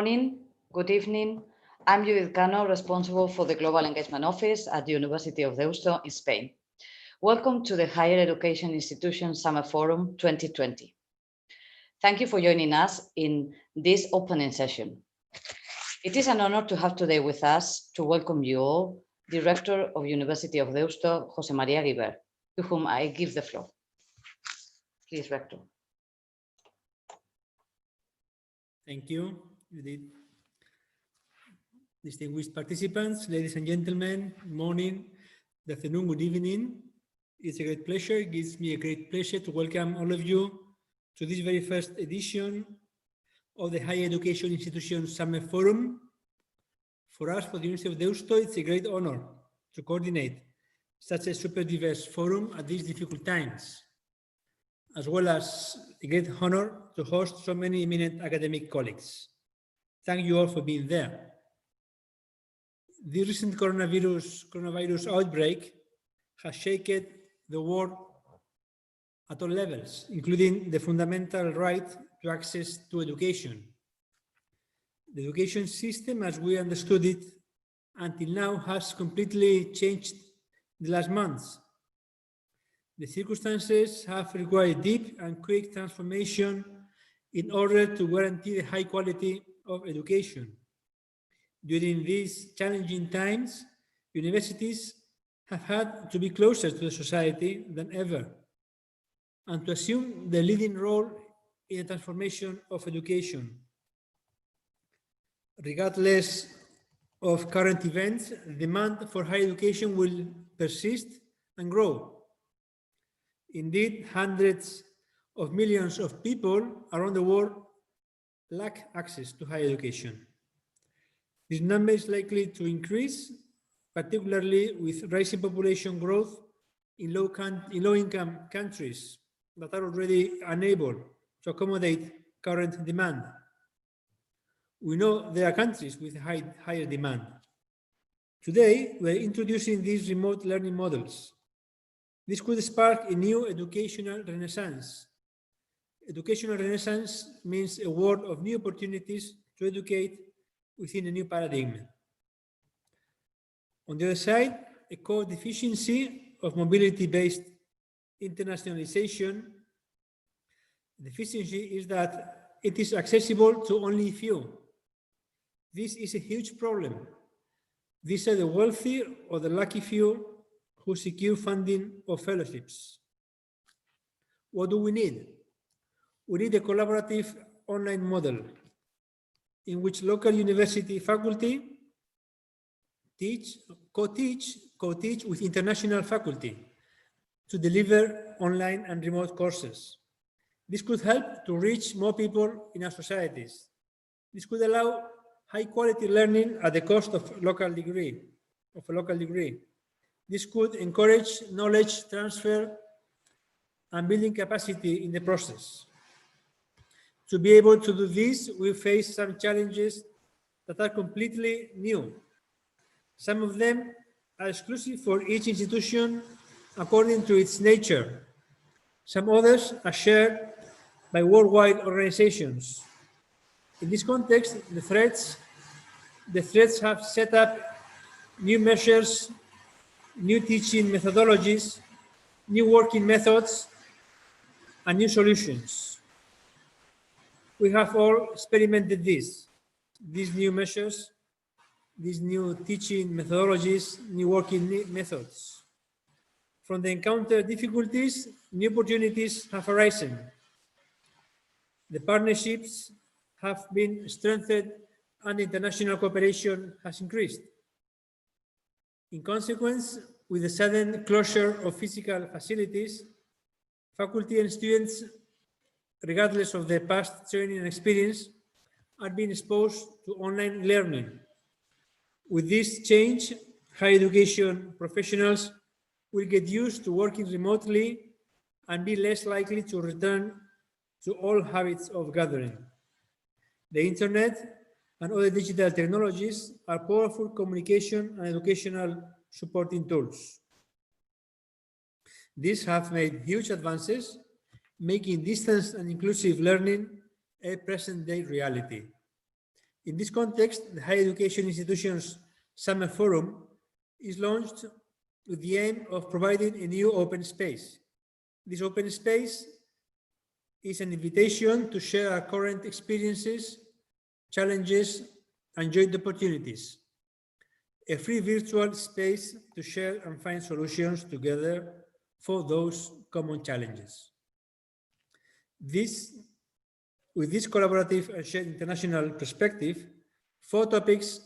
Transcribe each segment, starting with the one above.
Morning, good evening. I'm Judith Cano, responsible for the Global Engagement Office at the University of Deusto in Spain. Welcome to the Higher Education Institution Summer Forum 2020. Thank you for joining us in this opening session. It is an honor to have today with us to welcome you all, the Rector of University of Deusto, José María Guibert, to whom I give the floor. Please, Rector. Thank you, Judith. Distinguished participants, ladies and gentlemen, good morning, good afternoon, good evening. It's a great pleasure, it gives me a great pleasure to welcome all of you to this very first edition of the Higher Education Institution Summer Forum. For us, for the University of Deusto, it's a great honor to coordinate such a super diverse forum at these difficult times, as well as a great honor to host so many eminent academic colleagues. Thank you all for being there. The recent coronavirus outbreak has shaken the world at all levels, including the fundamental right to access to education. The education system, as we understood it until now, has completely changed in the last months. The circumstances have required deep and quick transformation in order to guarantee the high quality of education. During these challenging times, universities have had to be closer to the society than ever and to assume the leading role in the transformation of education. Regardless of current events, demand for higher education will persist and grow. Indeed, hundreds of millions of people around the world lack access to higher education. This number is likely to increase, particularly with rising population growth in low-income countries that are already unable to accommodate current demand. We know there are countries with higher demand. Today, we're introducing these remote learning models. This could spark a new educational renaissance. Educational renaissance means a world of new opportunities to educate within a new paradigm. On the other side, a core deficiency of mobility-based internationalization. The deficiency is that it is accessible to only few. This is a huge problem. These are the wealthy or the lucky few who secure funding or fellowships. What do we need? We need a collaborative online model in which local university faculty co-teach with international faculty to deliver online and remote courses. This could help to reach more people in our societies. This could allow high quality learning at the cost of a local degree. This could encourage knowledge transfer and building capacity in the process. To be able to do this, we face some challenges that are completely new. Some of them are exclusive for each institution according to its nature. Some others are shared by worldwide organizations. In this context, the threats have set up new measures, new teaching methodologies, new working methods, and new solutions. We have all experimented these new measures, these new teaching methodologies, new working methods. From the encountered difficulties, new opportunities have arisen. The partnerships have been strengthened and international cooperation has increased. In consequence, with the sudden closure of physical facilities, faculty and students, regardless of their past training and experience, are being exposed to online learning. With this change, higher education professionals will get used to working remotely and be less likely to return to old habits of gathering. The internet and other digital technologies are powerful communication and educational supporting tools. These have made huge advances, making distance and inclusive learning a present-day reality. In this context, the Higher Education Institutions Summer Forum is launched with the aim of providing a new open space. This open space is an invitation to share our current experiences, challenges, and joint opportunities. A free virtual space to share and find solutions together for those common challenges. With this collaborative and shared international perspective, 4 topics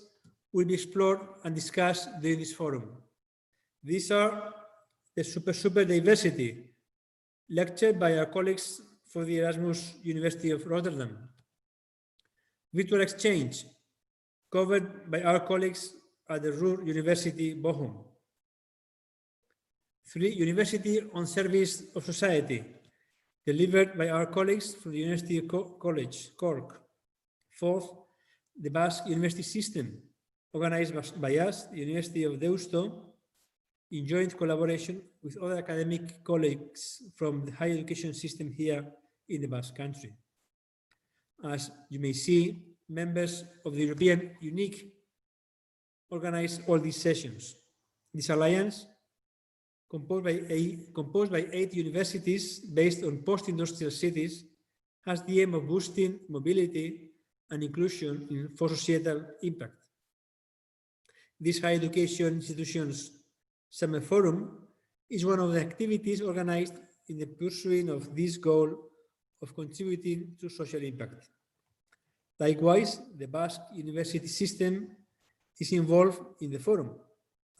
will be explored and discussed during this forum. These are the super diversity, lectured by our colleagues for the Erasmus University of Rotterdam. Virtual exchange, covered by our colleagues at the Ruhr University Bochum. 3, University on Service of Society, delivered by our colleagues from the University College, Cork. 4th, the Basque University System, organized by us, the University of Deusto, in joint collaboration with other academic colleagues from the higher education system here in the Basque Country. As you may see, members of the European UNIC organize all these sessions. This alliance, composed by 8 universities based on post-industrial cities, has the aim of boosting mobility and inclusion for societal impact. This Higher Education Institutions Summer Forum is one of the activities organized in the pursuit of this goal of contributing to social impact. Likewise, the Basque University System is involved in the forum,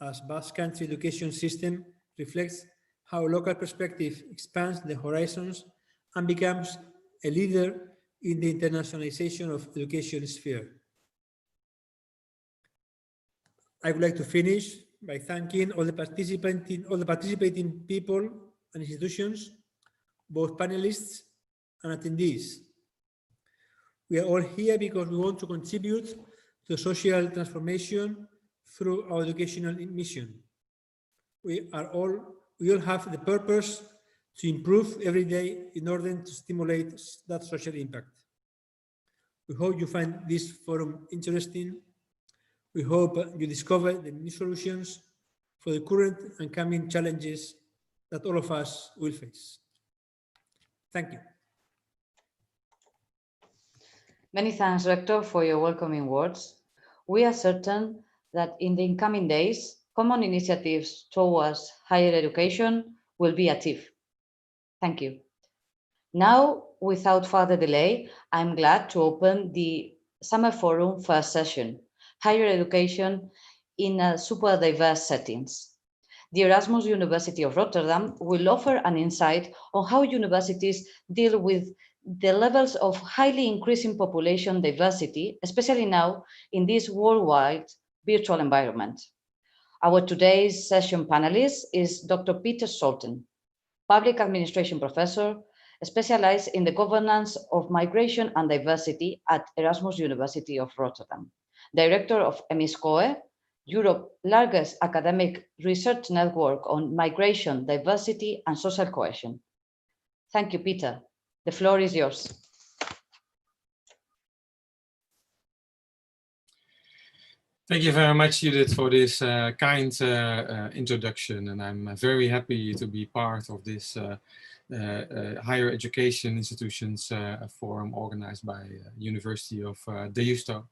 as Basque Country education system reflects how local perspective expands the horizons and becomes a leader in the internationalization of the education sphere. I would like to finish by thanking all the participating people and institutions, both panelists and attendees. We are all here because we want to contribute to social transformation through our educational mission. We all have the purpose to improve every day in order to stimulate that social impact. We hope you find this forum interesting. We hope you discover the new solutions for the current and coming challenges that all of us will face. Thank you. Many thanks, Rector, for your welcoming words. We are certain that in the incoming days, common initiatives towards higher education will be achieved. Thank you. Now, without further delay, I'm glad to open the Summer Forum first session, Higher Education in Super Diverse Settings. The Erasmus University of Rotterdam will offer an insight on how universities deal with the levels of highly increasing population diversity, especially now in this worldwide virtual environment. Our today's session panelist is Dr. Peter Scholten, public administration professor, specialized in the governance of migration and diversity at Erasmus University of Rotterdam, director of EMISCOE, Europe's largest academic research network on migration, diversity, and social cohesion. Thank you, Peter. The floor is yours. Thank you very much, Judith, for this kind introduction, and I'm very happy to be part of this higher education institutions forum organized by University of Deusto.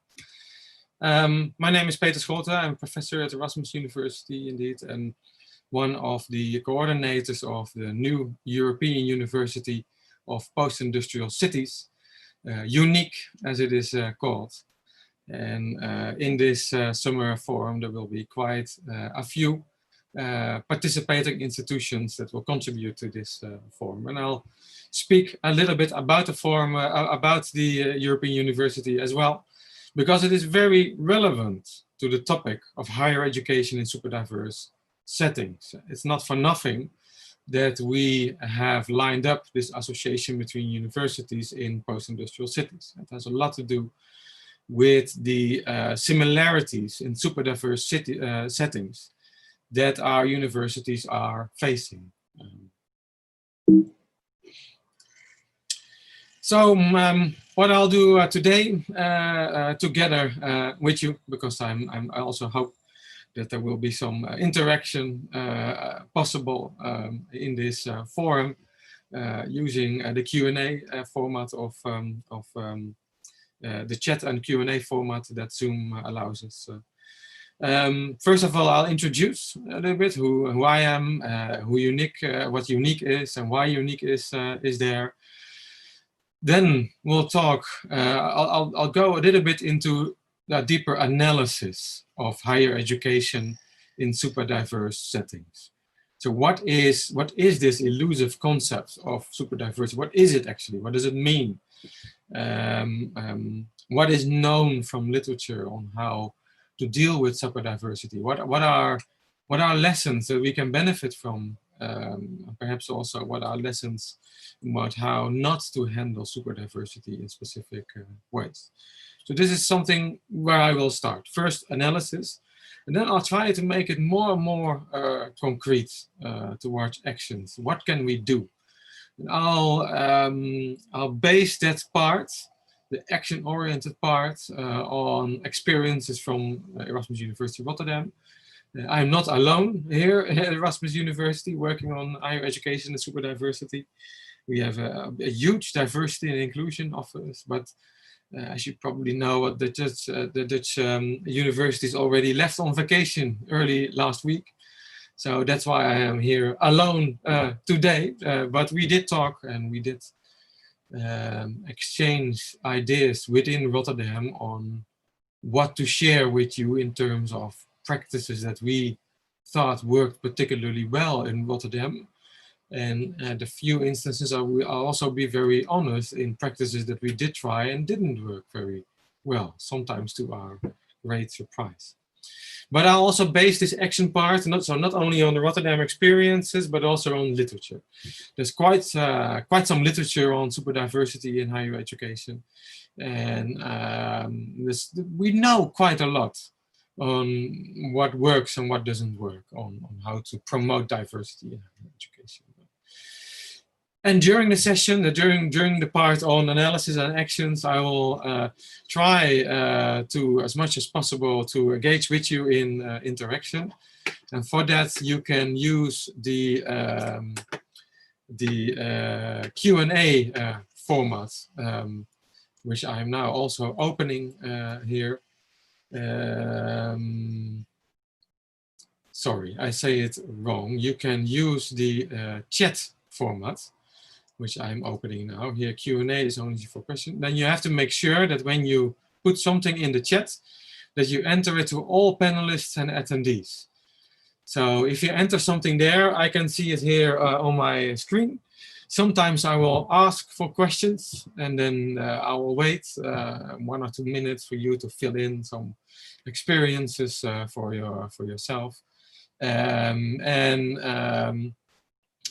My name is Peter Scholten. I'm a professor at Erasmus University, indeed, and one of the coordinators of the new European University of Post-Industrial Cities, unique as it is called. And in this summer forum, there will be quite a few participating institutions that will contribute to this forum. And I'll speak a little bit about the forum, about the European University as well, because it is very relevant to the topic of higher education in super diverse settings. It's not for nothing that we have lined up this association between universities in post-industrial cities. It has a lot to do with the similarities in super diverse settings that our universities are facing. what I'll do today together with you, because I also hope that there will be some interaction possible in this forum using the Q&A format of the chat and Q&A format that Zoom allows us. First of all, I'll introduce a little bit who I am, what unique is, and why unique is there. Then we'll talk. I'll go a little bit into a deeper analysis of higher education in super diverse settings. So what is this elusive concept of super diversity? What is it actually? What does it mean? What is known from literature on how to deal with super diversity? What are lessons that we can benefit from? Perhaps also what are lessons about how not to handle super diversity in specific ways. So this is something where I will start. First, analysis, and then I'll try to make it more and more concrete towards actions. What can we do? And I'll base that part, the action-oriented part, on experiences from Erasmus University Rotterdam. I'm not alone here at Erasmus University working on higher education and super diversity. We have a huge diversity and inclusion office, but as you probably know, the Dutch universities already left on vacation early last week. So that's why I am here alone today. But we did talk and we did exchange ideas within Rotterdam on what to share with you in terms of practices that we thought worked particularly well in Rotterdam. And the few instances I'll also be very honest in practices that we did try and didn't work very well, sometimes to our great surprise. But I'll also base this action part not only on the Rotterdam experiences, but also on literature. There's quite some literature on super diversity in higher education. And we know quite a lot on what works and what doesn't work on how to promote diversity in higher education. And during the session, during the part on analysis and actions, I will try to, as much as possible, to engage with you in interaction. And for that, you can use the Q&A format, which I am now also opening here. Sorry, I say it wrong. You can use the chat format, which I'm opening now. Here, Q&A is only for questions. Then you have to make sure that when you put something in the chat, that you enter it to all panelists and attendees. So if you enter something there, I can see it here on my screen. Sometimes I will ask for questions, and then I will wait 1 or 2 minutes for you to fill in some experiences for yourself.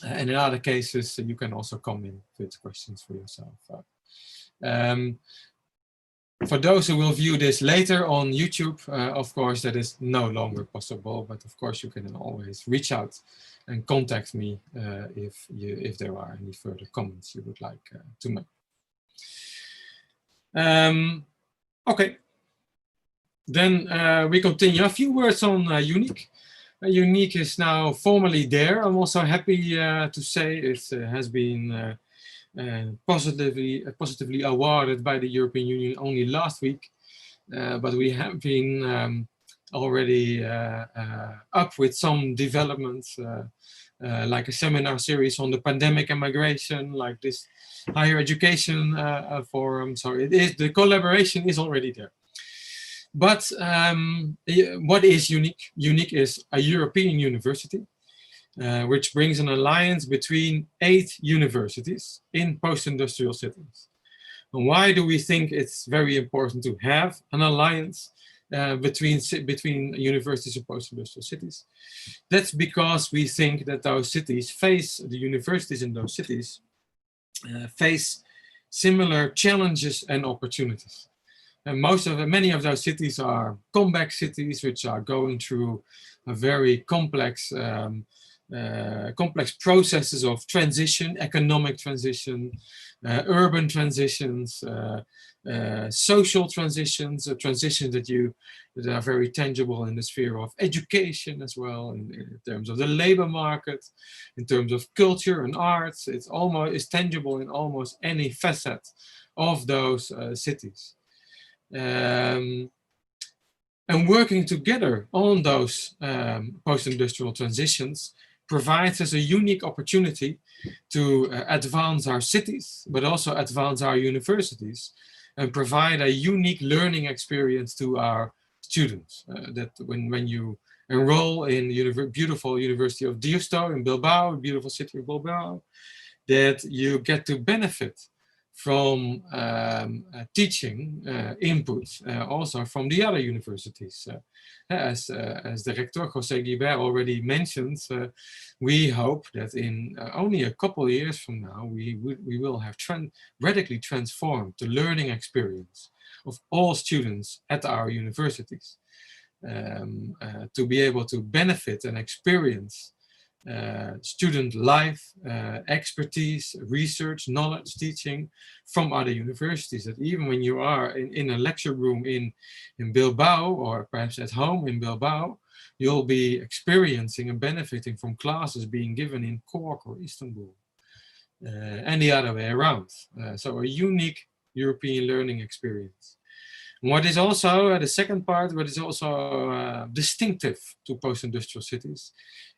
And in other cases, you can also come in with questions for yourself. For those who will view this later on YouTube, of course, that is no longer possible. But of course, you can always reach out and contact me if there are any further comments you would like to make. Okay. Then we continue. A few words on unique. Unique is now formally there. I'm also happy to say it has been positively awarded by the European Union only last week. But we have been already up with some developments, like a seminar series on the pandemic and migration, like this higher education forum. So the collaboration is already there. But what is unique? Unique is a European university, which brings an alliance between 8 universities in post-industrial settings. And why do we think it's very important to have an alliance between universities and post-industrial cities? That's because we think that those cities the universities in those cities face similar challenges and opportunities. And many of those cities are comeback cities, which are going through a very complex processes of transition, economic transition, urban transitions, social transitions, transitions that are very tangible in the sphere of education as well, in terms of the labor market, in terms of culture and arts. It's tangible in almost any facet of those cities. And working together on those post-industrial transitions provides us a unique opportunity to advance our cities, but also advance our universities, and provide a unique learning experience to our students. That when you enroll in the beautiful University of Deusto in Bilbao, beautiful city of Bilbao, that you get to benefit from teaching input also from the other universities. As the Rector, José Guibert, already mentioned, we hope that in only a couple of years from now, we will have radically transformed the learning experience of all students at our universities to be able to benefit and experience student life, expertise, research, knowledge, teaching from other universities. That even when you are in a lecture room in Bilbao, or perhaps at home in Bilbao, you'll be experiencing and benefiting from classes being given in Cork or Istanbul, and the other way around. So a unique European learning experience. What is also the second part, what is also distinctive to post-industrial cities,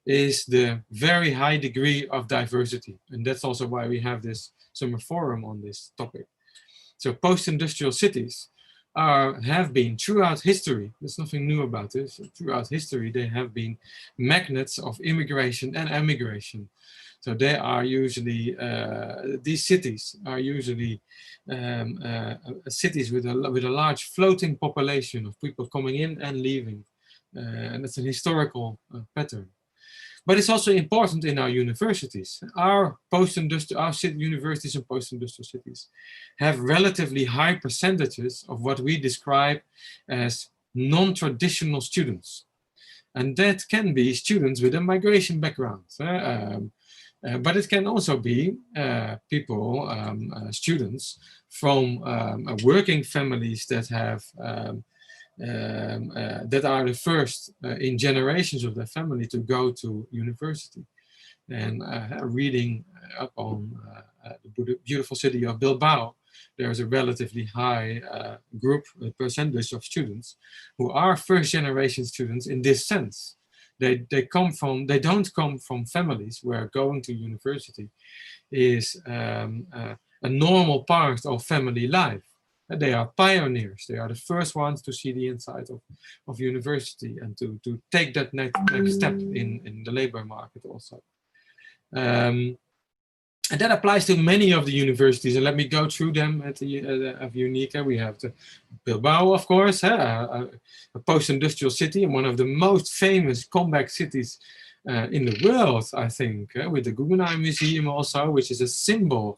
is the very high degree of diversity. And that's also why we have this summer forum on this topic. So post-industrial cities have been throughout history, there's nothing new about this, throughout history they have been magnets of immigration and emigration. So they are usually, these cities are usually cities with a large floating population of people coming in and leaving. And it's a historical pattern. But it's also important in our universities. Our universities and post-industrial cities have relatively high percentages of what we describe as non-traditional students. And that can be students with a migration background. But it can also be people, students from working families that have that are the first in generations of their family to go to university. And reading up on the beautiful city of Bilbao, there's a relatively high percentage of students who are first generation students in this sense. They don't come from families where going to university is a normal part of family life. They are pioneers. They are the first ones to see the inside of university and to take that next step in the labor market also. And that applies to many of the universities, and let me go through them at the of UNICA. We have the Bilbao, of course, a post-industrial city and one of the most famous comeback cities in the world, I think, with the Guggenheim Museum also, which is a symbol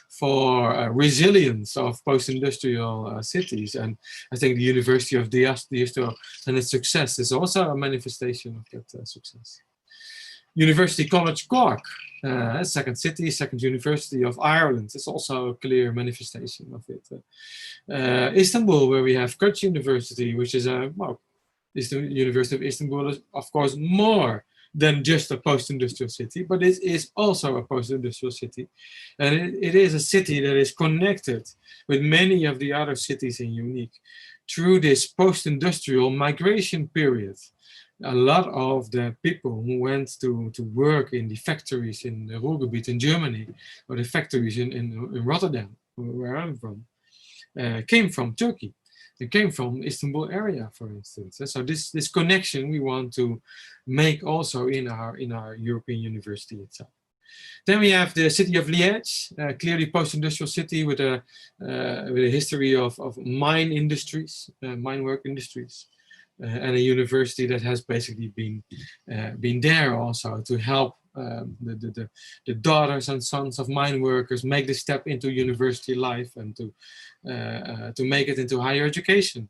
for resilience of post-industrial cities. And I think the University of Deusto and its success is also a manifestation of that success. University College Cork, second city, second university of Ireland, is also a clear manifestation of it. Istanbul, where we have Koç University, which is the University of Istanbul is, of course, more than just a post-industrial city, but it is also a post-industrial city. And it is a city that is connected with many of the other cities in UNIC through this post-industrial migration period. A lot of the people who went to work in the factories in the Ruhrgebiet in Germany, or the factories in Rotterdam, where I'm from, came from Turkey. They came from Istanbul area, for instance. So this connection we want to make also in our European university itself. Then we have the city of Liège, clearly post-industrial city with a history of mine industries, mine work industries. And a university that has basically been there also to help the daughters and sons of mine workers make the step into university life and to make it into higher education.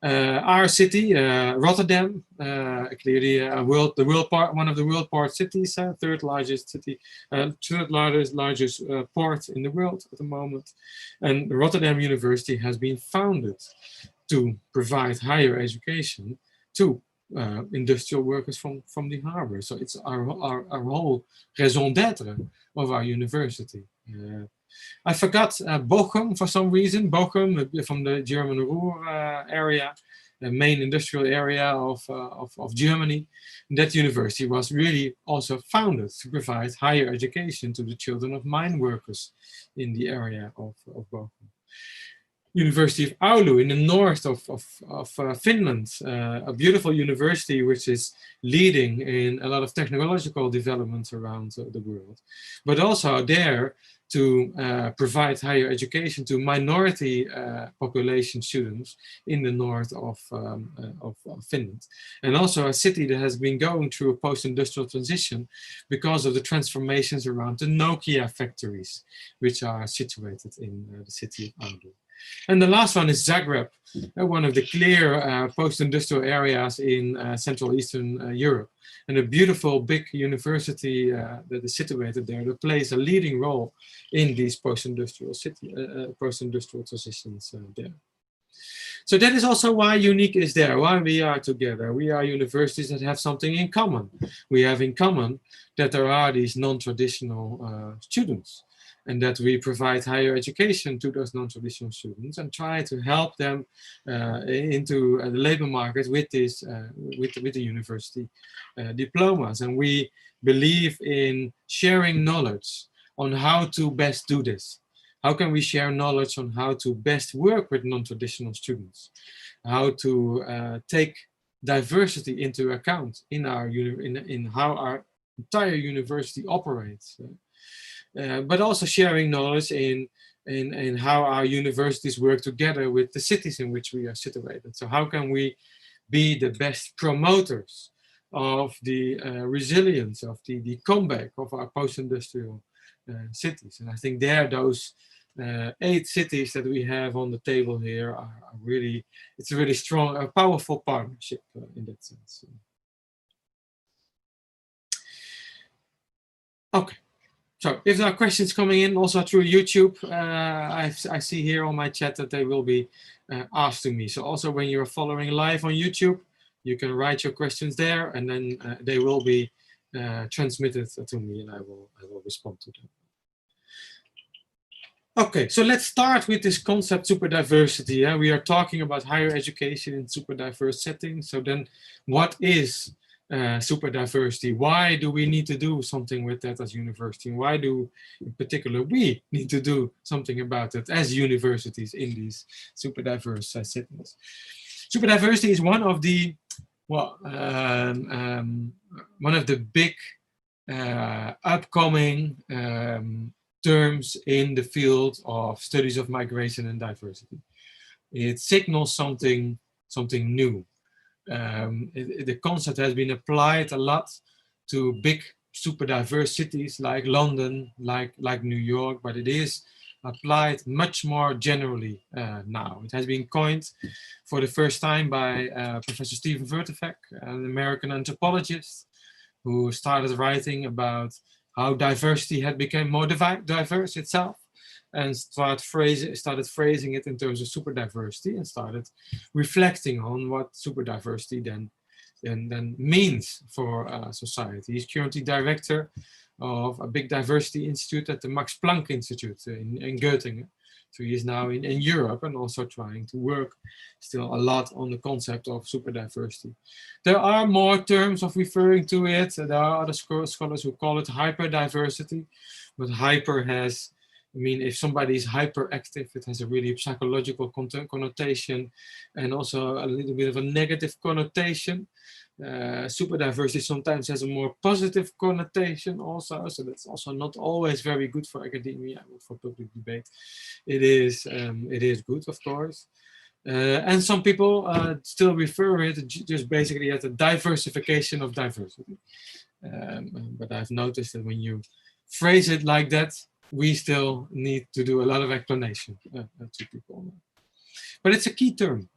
Our city, Rotterdam, clearly one of the world port cities, third largest city, third largest port in the world at the moment. And Rotterdam University has been founded to provide higher education to industrial workers from the harbor. So it's our whole raison d'etre of our university. I forgot Bochum for some reason. Bochum from the German Ruhr area, the main industrial area of Germany. And that university was really also founded to provide higher education to the children of mine workers in the area of Bochum. University of Oulu in the north of Finland, a beautiful university which is leading in a lot of technological developments around the world, but also there to provide higher education to minority population students in the north of Finland. And also a city that has been going through a post-industrial transition because of the transformations around the Nokia factories, which are situated in the city of Oulu. And the last one is Zagreb, one of the clear post-industrial areas in Central Eastern Europe. And a beautiful big university that is situated there that plays a leading role in these post-industrial transitions there. So that is also why UNIQ is there, why we are together. We are universities that have something in common. We have in common that there are these non-traditional students, and that we provide higher education to those non-traditional students and try to help them into the labor market with this, with the university diplomas. And we believe in sharing knowledge on how to best do this. How can we share knowledge on how to best work with non-traditional students? How to take diversity into account in how our entire university operates. But also sharing knowledge in how our universities work together with the cities in which we are situated. So how can we be the best promoters of the resilience, of the comeback of our post-industrial cities? And I think those 8 cities that we have on the table here are really, it's a really strong, a powerful partnership in that sense. Okay. So if there are questions coming in also through YouTube, I see here on my chat that they will be asked to me. So also when you're following live on YouTube, you can write your questions there, and then they will be transmitted to me, and I will respond to them. Okay, so let's start with this concept super diversity. Yeah? We are talking about higher education in super diverse settings. So then what is super diversity? Why do we need to do something with that as university? And why do, in particular, we need to do something about it as universities in these super diverse settings? Super diversity is one of the, well, one of the big upcoming terms in the field of studies of migration and diversity. It signals something new. The concept has been applied a lot to big super diverse cities like London, like New York, but it is applied much more generally now. It has been coined for the first time by Professor Steven Vertevek, an American anthropologist who started writing about how diversity had become more diverse itself, and started phrasing it in terms of super diversity, and started reflecting on what super diversity then means for society. He's currently director of a big diversity institute at the Max Planck Institute in Göttingen. So he is now in Europe and also trying to work still a lot on the concept of super diversity. There are more terms of referring to it. There are other scholars who call it hyperdiversity, but hyper has, I mean, if somebody is hyperactive, it has a really psychological connotation and also a little bit of a negative connotation. Super diversity sometimes has a more positive connotation also, so that's also not always very good for academia or for public debate. It is good, of course. And some people still refer it just basically as a diversification of diversity. But I've noticed that when you phrase it like that, we still need to do a lot of explanation to people. But it's a key term.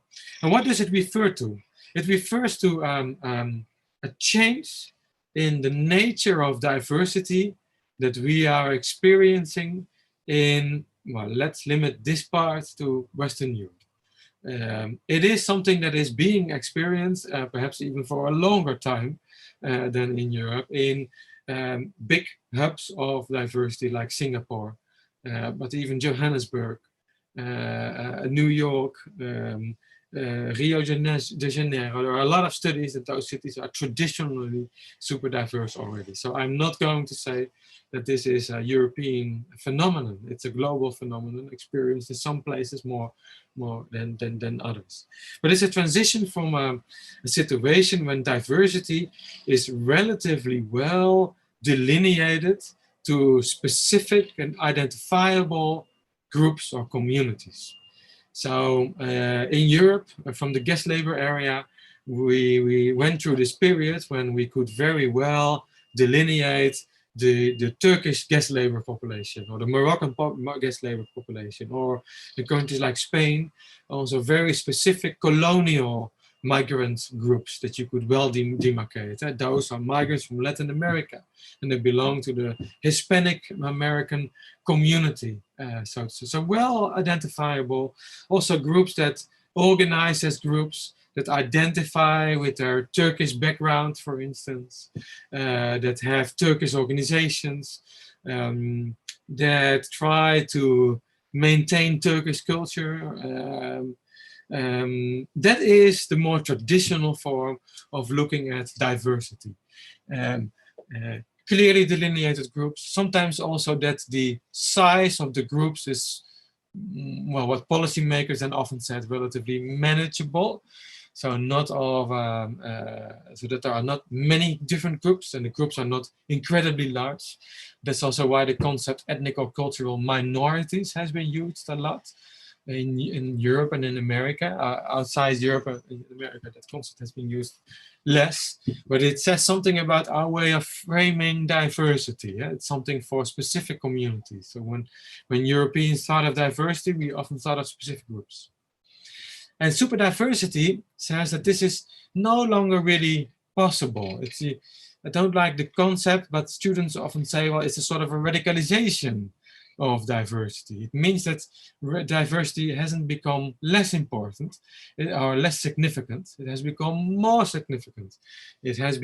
And what does it refer to? It refers to a change in the nature of diversity that we are experiencing in, well, let's limit this part to Western Europe. It is something that is being experienced, perhaps even for a longer time than in Europe, in big hubs of diversity like Singapore, but even Johannesburg, New York, Rio de Janeiro. There are a lot of studies that those cities are traditionally super diverse already. So I'm not going to say that this is a European phenomenon. It's a global phenomenon experienced in some places more than others. But it's a transition from a situation when diversity is relatively well delineated to specific and identifiable groups or communities. So in Europe, from the guest labor area, we went through this period when we could very well delineate the Turkish guest labor population, or the Moroccan guest labor population, or the countries like Spain, also very specific colonial migrant groups that you could well demarcate. Those are migrants from Latin America, and they belong to the Hispanic American community. So well identifiable. Also groups that organize as groups that identify with their Turkish background, for instance, that have Turkish organizations, that try to maintain Turkish culture. That is the more traditional form of looking at diversity. Clearly delineated groups, sometimes also that the size of the groups is, well, what policymakers then often said, relatively manageable. So not of, so that there are not many different groups, and the groups are not incredibly large. That's also why the concept ethnic or cultural minorities has been used a lot in Europe and in America. Outside Europe and in America, that concept has been used less, but it says something about our way of framing diversity. Yeah? It's something for specific communities. So when Europeans thought of diversity, we often thought of specific groups. And super diversity says that this is no longer really possible. I don't like the concept, but students often say, well, it's a sort of a radicalization of diversity. It means that diversity hasn't become less important or less significant. It has become more significant. It has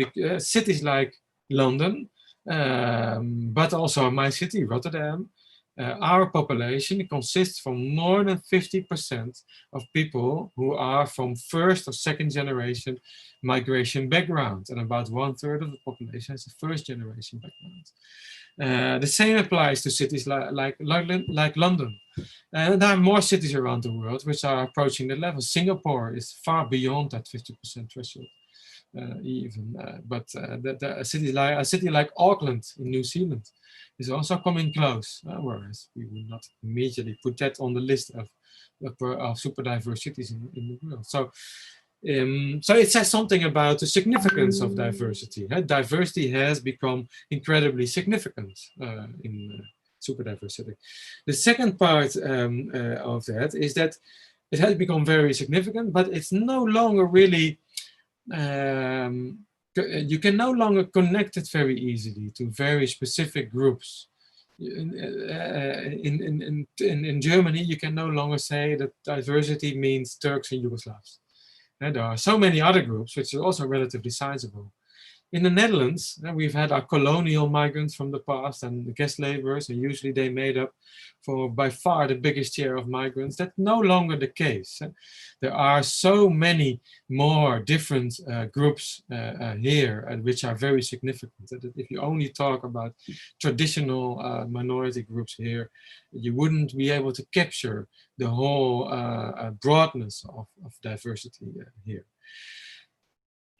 cities like London, but also my city, Rotterdam. Our population consists from more than 50% of people who are from first or second generation migration background, and about 1/3 of the population has a first generation background. The same applies to cities like London. There are more cities around the world which are approaching the level. Singapore is far beyond that 50% threshold. But a city like Auckland in New Zealand is also coming close, whereas we would not immediately put that on the list of super diverse cities in the world. So it says something about the significance of diversity. Diversity has become incredibly significant in super diversity. The second part of that is that it has become very significant, but it's no longer really you can no longer connect it very easily to very specific groups. In Germany, you can no longer say that diversity means Turks and Yugoslavs. And there are so many other groups, which are also relatively sizable. In the Netherlands, we've had our colonial migrants from the past and the guest laborers, and usually they made up for by far the biggest share of migrants. That's no longer the case. There are so many more different groups here, which are very significant. That if you only talk about traditional minority groups here, you wouldn't be able to capture the whole broadness of diversity here.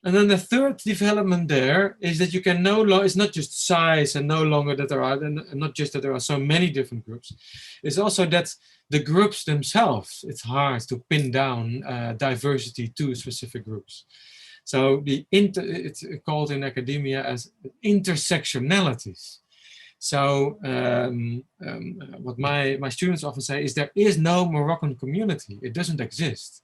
And then the third development there is that you can no longer, it's not just size and no longer that there are, not just that there are so many different groups, it's also that the groups themselves, it's hard to pin down diversity to specific groups. So it's called in academia as intersectionalities. So what my students often say is there is no Moroccan community, it doesn't exist.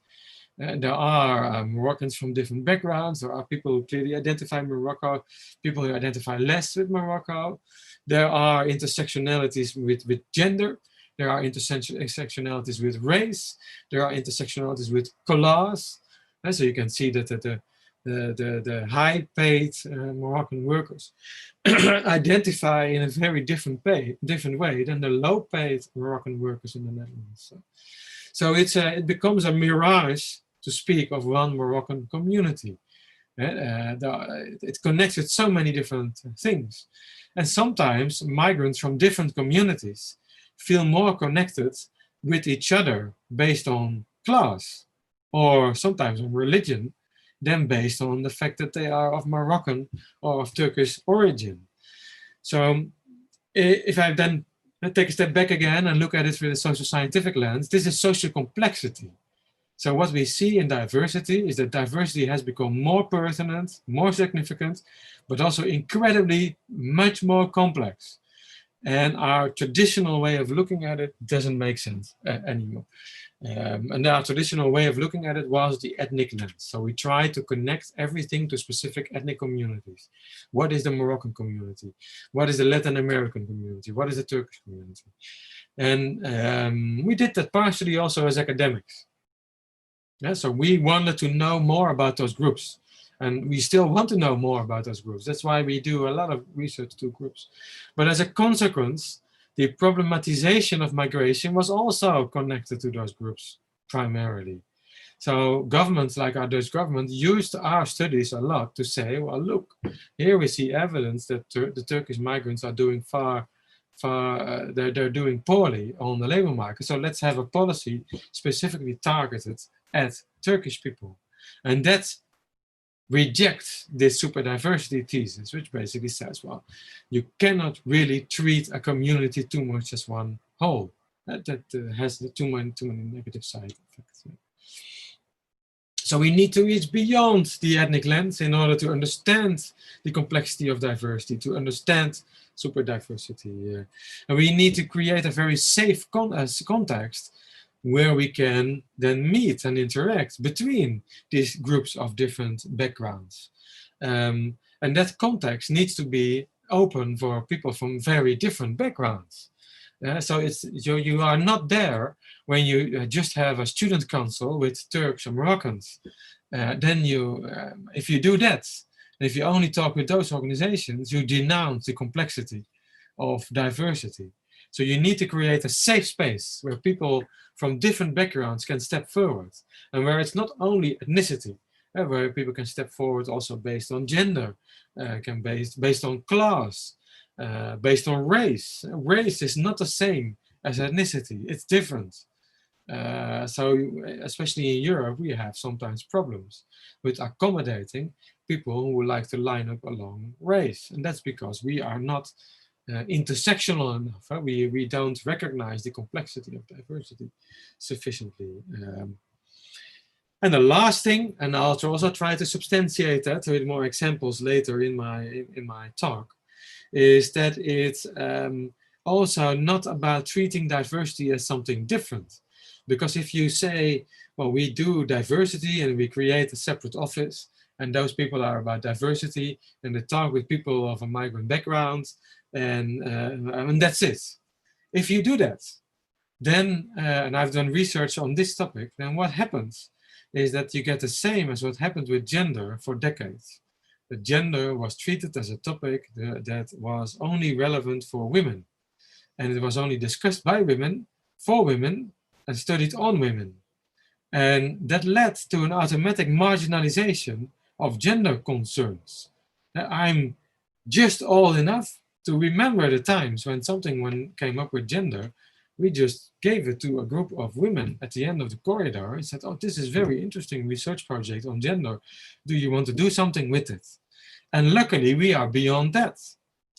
There are Moroccans from different backgrounds. There are people who clearly identify Morocco, people who identify less with Morocco. There are intersectionalities with gender. There are intersectionalities with race. There are intersectionalities with class. And so you can see that the high-paid Moroccan workers identify in a very different way than the low-paid Moroccan workers in the Netherlands. So it becomes a mirage to speak of one Moroccan community. It connects with so many different things. And sometimes migrants from different communities feel more connected with each other based on class, or sometimes on religion, than based on the fact that they are of Moroccan or of Turkish origin. So if I then take a step back again and look at it through the social scientific lens, this is social complexity. So what we see in diversity is that diversity has become more pertinent, more significant, but also incredibly much more complex. And our traditional way of looking at it doesn't make sense anymore. And our traditional way of looking at it was the ethnic lens. So we try to connect everything to specific ethnic communities. What is the Moroccan community? What is the Latin American community? What is the Turkish community? And we did that partially also as academics. Yeah, so we wanted to know more about those groups. And we still want to know more about those groups. That's why we do a lot of research to groups. But as a consequence, the problematization of migration was also connected to those groups primarily. So governments like our Dutch government used our studies a lot to say, well, look, here we see evidence that the Turkish migrants are doing they're doing poorly on the labor market. So let's have a policy specifically targeted at Turkish people. And that rejects this super diversity thesis, which basically says, well, you cannot really treat a community too much as one whole. That has too many negative side effects. So we need to reach beyond the ethnic lens in order to understand the complexity of diversity, to understand super diversity. And we need to create a very safe context where we can then meet and interact between these groups of different backgrounds. And that context needs to be open for people from very different backgrounds. So you are not there when you just have a student council with Turks and Moroccans. Then if you do that, if you only talk with those organizations, you denounce the complexity of diversity. So you need to create a safe space where people from different backgrounds can step forward, and where it's not only ethnicity, where people can step forward also based on gender, based on class, based on race. Race is not the same as ethnicity, it's different. So especially in Europe, we have sometimes problems with accommodating people who like to line up along race. And that's because we are not intersectional enough. We don't recognize the complexity of diversity sufficiently. And the last thing, and I'll also try to substantiate that with more examples later in my talk, is that it's also not about treating diversity as something different. Because if you say, well, we do diversity and we create a separate office, and those people are about diversity, and they talk with people of a migrant background, and that's it. If you do that, then, and I've done research on this topic, then what happens is that you get the same as what happened with gender for decades. The gender was treated as a topic that was only relevant for women. And it was only discussed by women, for women, and studied on women. And that led to an automatic marginalization of gender concerns. I'm just old enough to remember the times when came up with gender, we just gave it to a group of women at the end of the corridor and said, oh, this is very interesting research project on gender. Do you want to do something with it? And luckily we are beyond that.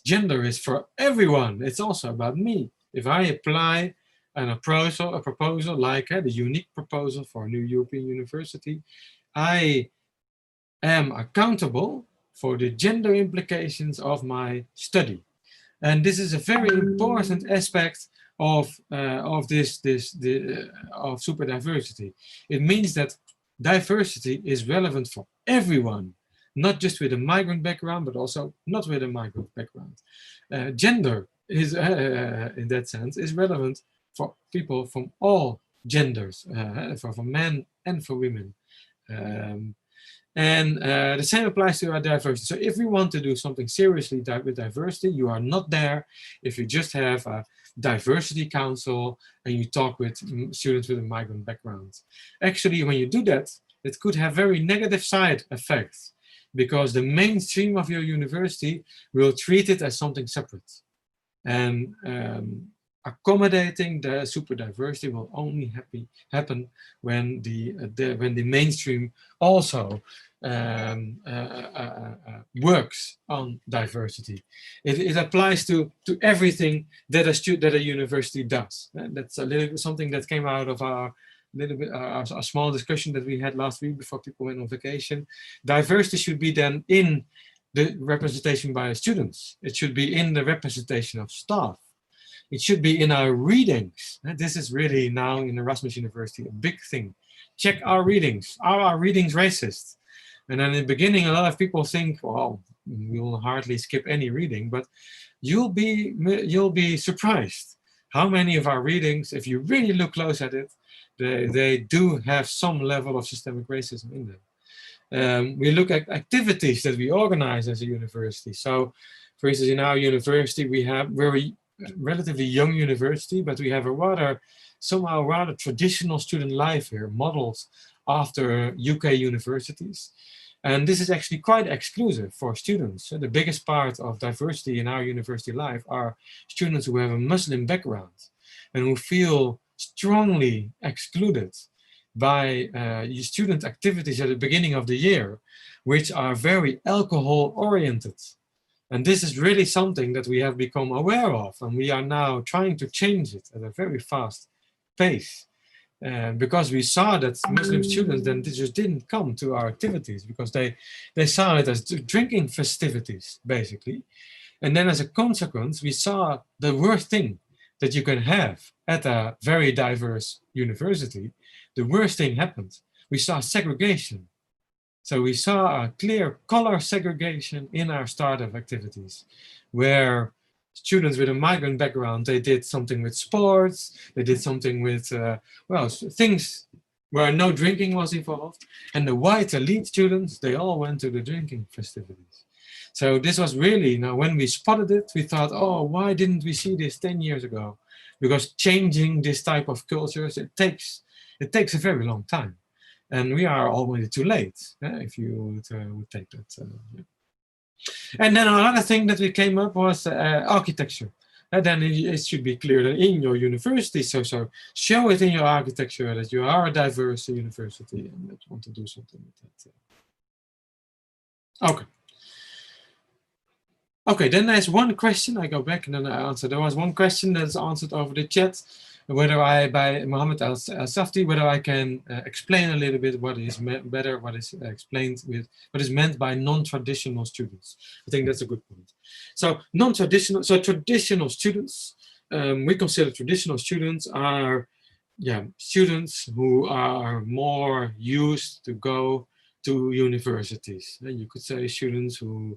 Gender is for everyone. It's also about me. If I apply a proposal like the unique proposal for a new European university, I am accountable for the gender implications of my study. And this is a very important aspect of super diversity. It means that diversity is relevant for everyone, not just with a migrant background, but also not with a migrant background. Gender is, in that sense, is relevant for people from all genders, for men and for women. The same applies to our diversity. So if we want to do something seriously with diversity, you are not there if you just have a diversity council and you talk with students with a migrant background. Actually, when you do that, it could have very negative side effects, because the mainstream of your university will treat it as something separate. And accommodating the super diversity will only happen when the mainstream also works on diversity. It applies to everything that a university does. That's a little bit something that came out of our a small discussion that we had last week before people went on vacation. Diversity should be then in the representation by students. It should be in the representation of staff. It should be in our readings. This is really now in Erasmus University a big thing. Check our readings. Are our readings racist? And then in the beginning, a lot of people think, well, we'll hardly skip any reading, but you'll be surprised how many of our readings, if you really look close at it, they do have some level of systemic racism in them. We look at activities that we organize as a university. So, for instance, in our university, we're a relatively young university, but we have a somehow rather traditional student life here, modeled after UK universities. And this is actually quite exclusive for students. The biggest part of diversity in our university life are students who have a Muslim background and who feel strongly excluded by student activities at the beginning of the year, which are very alcohol oriented. And this is really something that we have become aware of, and we are now trying to change it at a very fast pace. Because we saw that Muslim students then just didn't come to our activities because they saw it as drinking festivities, basically. And then as a consequence, we saw the worst thing that you can have at a very diverse university. The worst thing happened. We saw segregation. So we saw a clear color segregation in our startup activities, where students with a migrant background, they did something with sports, they did something with, things where no drinking was involved. And the white elite students, they all went to the drinking festivities. So this was really, now when we spotted it, we thought, oh, why didn't we see this 10 years ago? Because changing this type of cultures, it takes a very long time. And we are already too late if you would take that. Yeah. And then another thing that we came up was architecture. And then it should be clear that in your university, so show it in your architecture that you are a diverse university and that you want to do something with that. Okay. Okay, then there's one question. I go back and then I answer. There was one question that's answered over the chat, by Mohammed Al-Safti, whether I can explain a little bit what is meant by non-traditional students. I think that's a good point. So traditional students, we consider traditional students are students who are more used to go to universities. You could say students who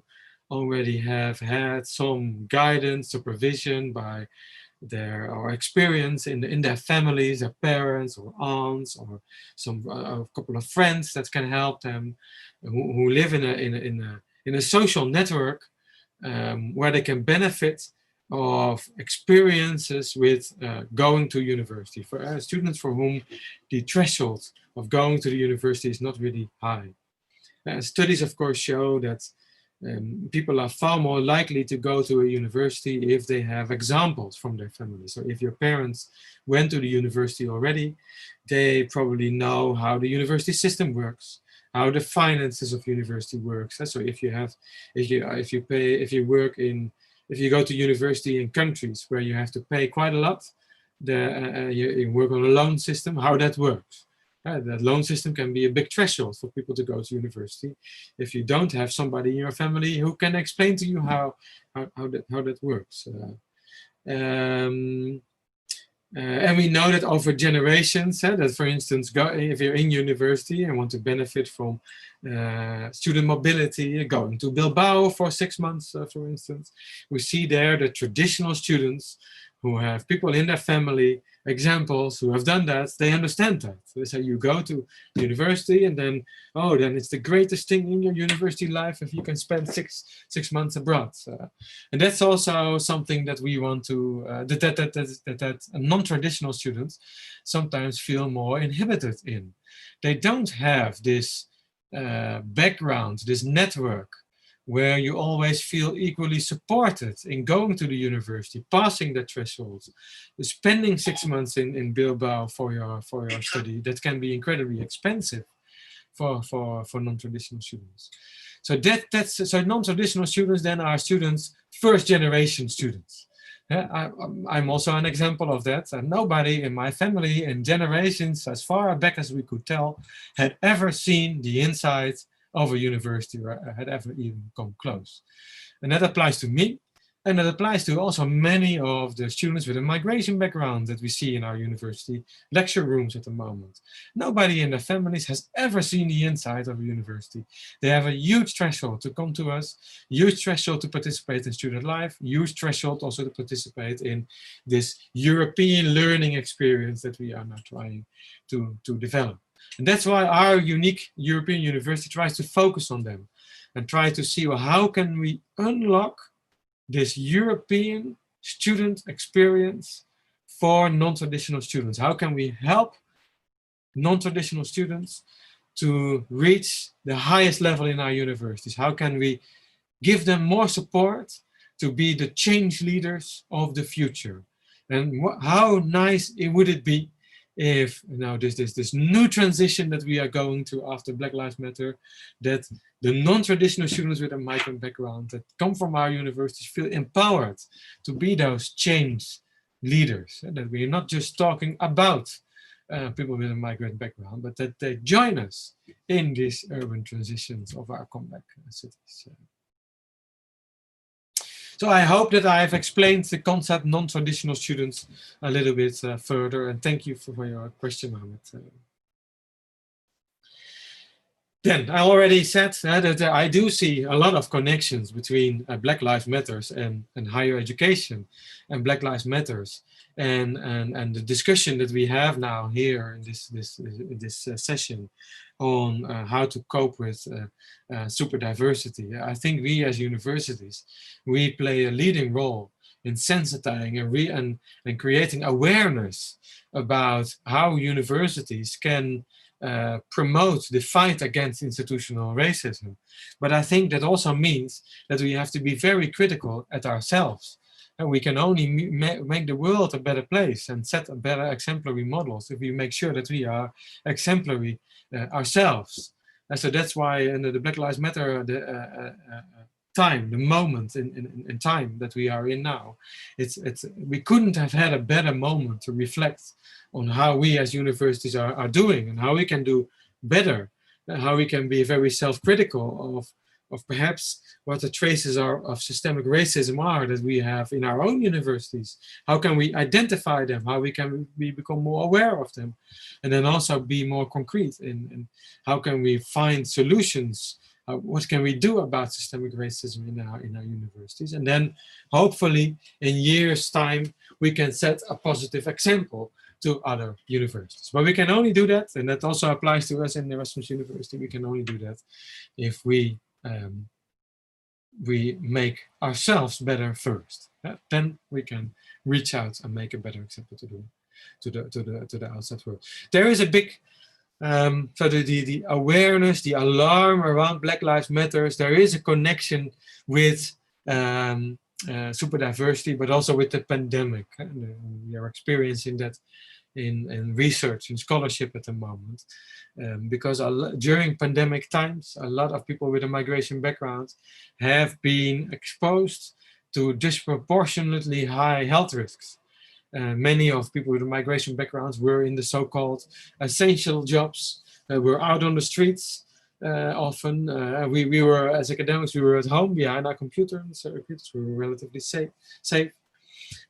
already have had some guidance, supervision by or experience in their families, their parents or aunts, or a couple of friends that can help them, who live in a social network where they can benefit of experiences with going to university. For students for whom the threshold of going to the university is not really high. Studies, of course, show that people are far more likely to go to a university if they have examples from their family. So if your parents went to the university already, they probably know how the university system works, how the finances of university works. So if you go to university in countries where you have to pay quite a lot, you work on a loan system, how that works. That loan system can be a big threshold for people to go to university if you don't have somebody in your family who can explain to you how that works. And we know that over generations, that for instance, if you're in university and want to benefit from student mobility, going to Bilbao for 6 months, for instance, we see there the traditional students who have people in their family, examples who have done that, they understand that. So you go to university and then, oh, then it's the greatest thing in your university life if you can spend six months abroad. And that's also something that we want to, that non-traditional students sometimes feel more inhibited in. They don't have this background, this network, where you always feel equally supported in going to the university, passing the thresholds, spending 6 months in Bilbao for your study. That can be incredibly expensive for non-traditional students. So so non-traditional students then are students, first generation students. I'm also an example of that. And nobody in my family in generations, as far back as we could tell, had ever seen the inside of a university or had ever even come close. And that applies to me, and that applies to also many of the students with a migration background that we see in our university lecture rooms at the moment. Nobody in their families has ever seen the inside of a university. They have a huge threshold to come to us, huge threshold to participate in student life, huge threshold also to participate in this European learning experience that we are now trying to develop. And that's why our unique European university tries to focus on them and try to see, well, how can we unlock this European student experience for non-traditional students? How can we help non-traditional students to reach the highest level in our universities? How can we give them more support to be the change leaders of the future? And how nice would it be if this new transition that we are going to after Black Lives Matter, that the non-traditional students with a migrant background that come from our universities feel empowered to be those change leaders, and that we're not just talking about people with a migrant background, but that they join us in these urban transitions of our comeback cities. So I hope that I have explained the concept non-traditional students a little bit further, and thank you for your question, Mohammed. Then I already said that I do see a lot of connections between Black Lives Matters and higher education, and Black Lives Matters and the discussion that we have now here in this session on how to cope with super diversity. I think we as universities, we play a leading role in sensitizing and creating awareness about how universities can promote the fight against institutional racism. But I think that also means that we have to be very critical at ourselves. And we can only make the world a better place and set a better exemplary models if we make sure that we are exemplary ourselves. And so that's why in the Black Lives Matter time, the moment in time that we are in now, we couldn't have had a better moment to reflect on how we as universities are doing and how we can do better, and how we can be very self-critical of perhaps what the traces of systemic racism are that we have in our own universities. How can we identify them? How can we become more aware of them? And then also be more concrete in how can we find solutions? What can we do about systemic racism in our universities? And then hopefully in years' time, we can set a positive example to other universities. But we can only do that, and that also applies to us in Erasmus University. We can only do that if we make ourselves better first. Then we can reach out and make a better example to the outside world. There is a big so the awareness, the alarm around Black Lives Matters. There is a connection with super diversity, but also with the pandemic. We are experiencing that in research, in scholarship at the moment, because during pandemic times, a lot of people with a migration background have been exposed to disproportionately high health risks. Many of people with a migration backgrounds were in the so-called essential jobs, were out on the streets often. We were, as academics, we were at home behind our computers. We were relatively safe.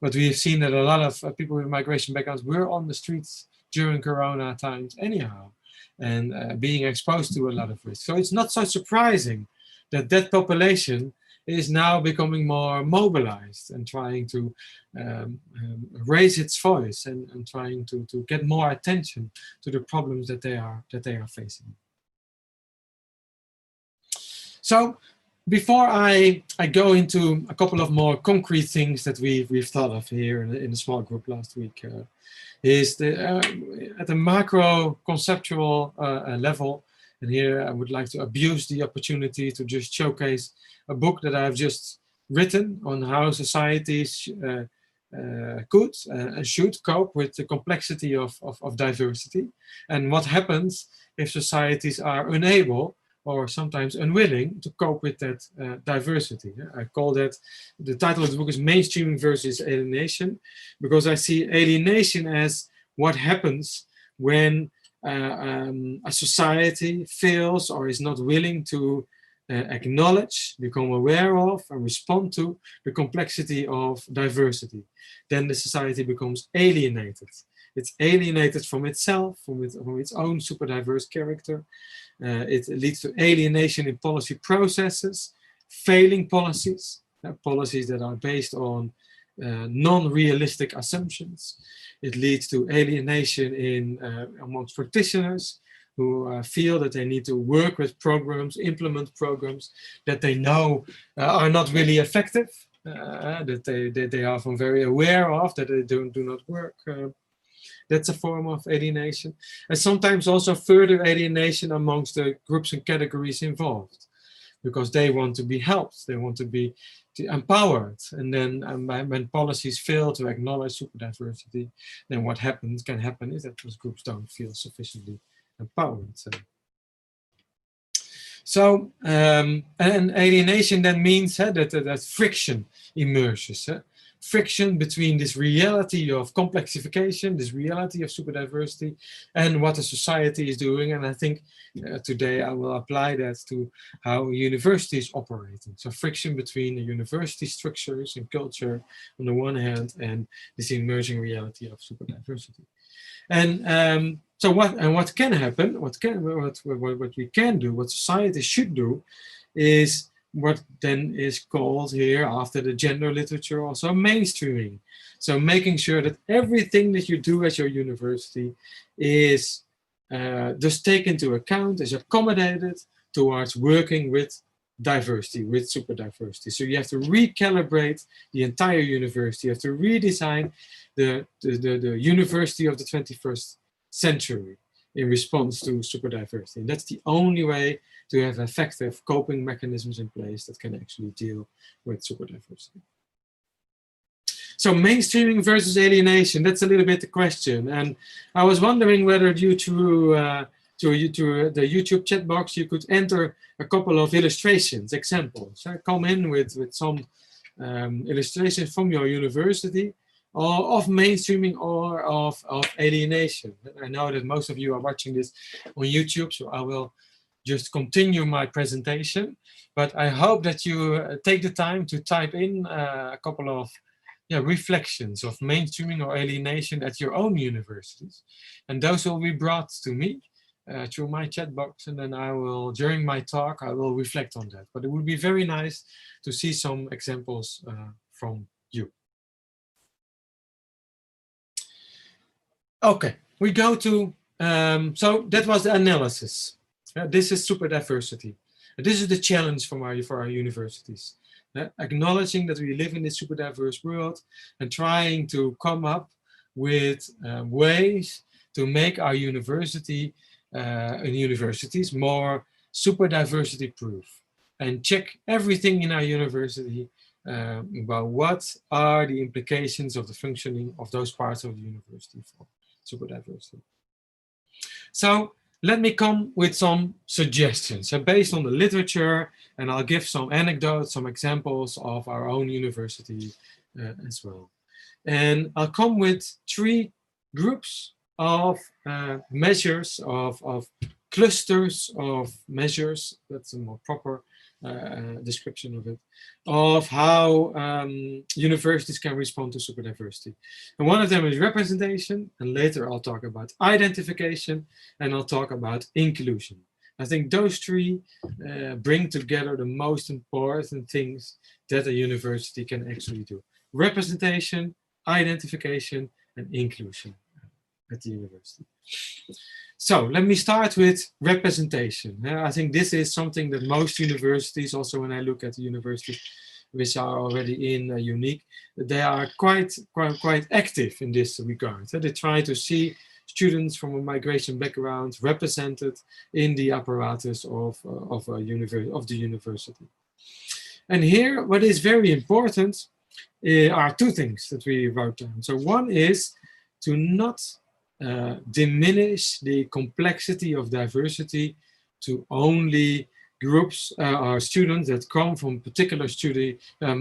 But we have seen that a lot of people with migration backgrounds were on the streets during Corona times anyhow, and being exposed to a lot of risk. So it's not so surprising that that population is now becoming more mobilized and trying to raise its voice and trying to get more attention to the problems that they are facing. So before I go into a couple of more concrete things that we've thought of here in the small group last week, is at the macro conceptual level. And here I would like to abuse the opportunity to just showcase a book that I've just written on how societies could and should cope with the complexity of diversity, and what happens if societies are unable or sometimes unwilling to cope with that diversity. I call that, the title of the book is Mainstreaming versus Alienation, because I see alienation as what happens when a society fails or is not willing to acknowledge, become aware of, and respond to the complexity of diversity. Then the society becomes alienated. It's alienated from itself, from its own super diverse character. It leads to alienation in policy processes, failing policies, policies that are based on non-realistic assumptions. It leads to alienation amongst practitioners who feel that they need to work with programs, implement programs that they know are not really effective, that they are often very aware of, that they do not work. That's a form of alienation. And sometimes also further alienation amongst the groups and categories involved, because they want to be helped, they want to be empowered. And then when policies fail to acknowledge super diversity, then what can happen is that those groups don't feel sufficiently empowered. So, and alienation then means that friction emerges. Friction between this reality of complexification, this reality of super diversity, and what the society is doing. And I think today I will apply that to how a university is operating. So friction between the university structures and culture on the one hand, and this emerging reality of super diversity. And so what can happen, what we can do, what society should do, is what then is called here after the gender literature also mainstreaming. So making sure that everything that you do at your university is just taken into account, is accommodated towards working with diversity, with super diversity. So you have to recalibrate the entire university. You have to redesign the university of the 21st century in response to super diversity. And that's the only way to have effective coping mechanisms in place that can actually deal with super diversity. So mainstreaming versus alienation, that's a little bit the question. And I was wondering whether due to the YouTube chat box, you could enter a couple of illustrations, examples. Come in with some illustrations from your university, or of mainstreaming or of alienation. I know that most of you are watching this on YouTube, so I will just continue my presentation, but I hope that you take the time to type in a couple of reflections of mainstreaming or alienation at your own universities. And those will be brought to me through my chat box, and then I will, during my talk, I will reflect on that. But it would be very nice to see some examples from you. Okay, we go to, so that was the analysis. This is super diversity. This is the challenge for our universities. Acknowledging that we live in this super diverse world and trying to come up with ways to make our universities more super diversity proof, and check everything in our university about what are the implications of the functioning of those parts of the university for super diversity. So let me come with some suggestions. So based on the literature, and I'll give some anecdotes, some examples of our own university as well. And I'll come with 3 groups of measures of clusters of measures, that's a more proper description of it, of how universities can respond to superdiversity. And one of them is representation, and later I'll talk about identification, and I'll talk about inclusion. I think those three bring together the most important things that a university can actually do. Representation, identification, and inclusion at the university. So let me start with representation. I think this is something that most universities, also when I look at the universities which are already in unique, they are quite active in this regard. They try to see students from a migration background represented in the apparatus of the university. And here, what is very important are two things that we wrote down. So one is to not diminish the complexity of diversity to only groups or students that come from particular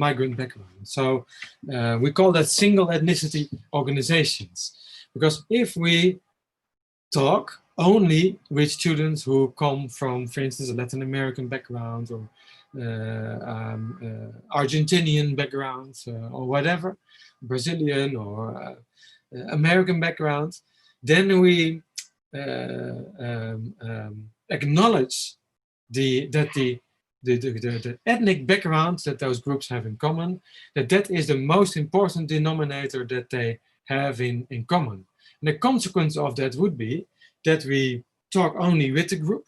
migrant background. So we call that single ethnicity organizations. Because if we talk only with students who come from, for instance, a Latin American background or Argentinian background or whatever, Brazilian or American background, then we acknowledge the ethnic background that those groups have in common, that is the most important denominator that they have in common. And the consequence of that would be that we talk only with the group,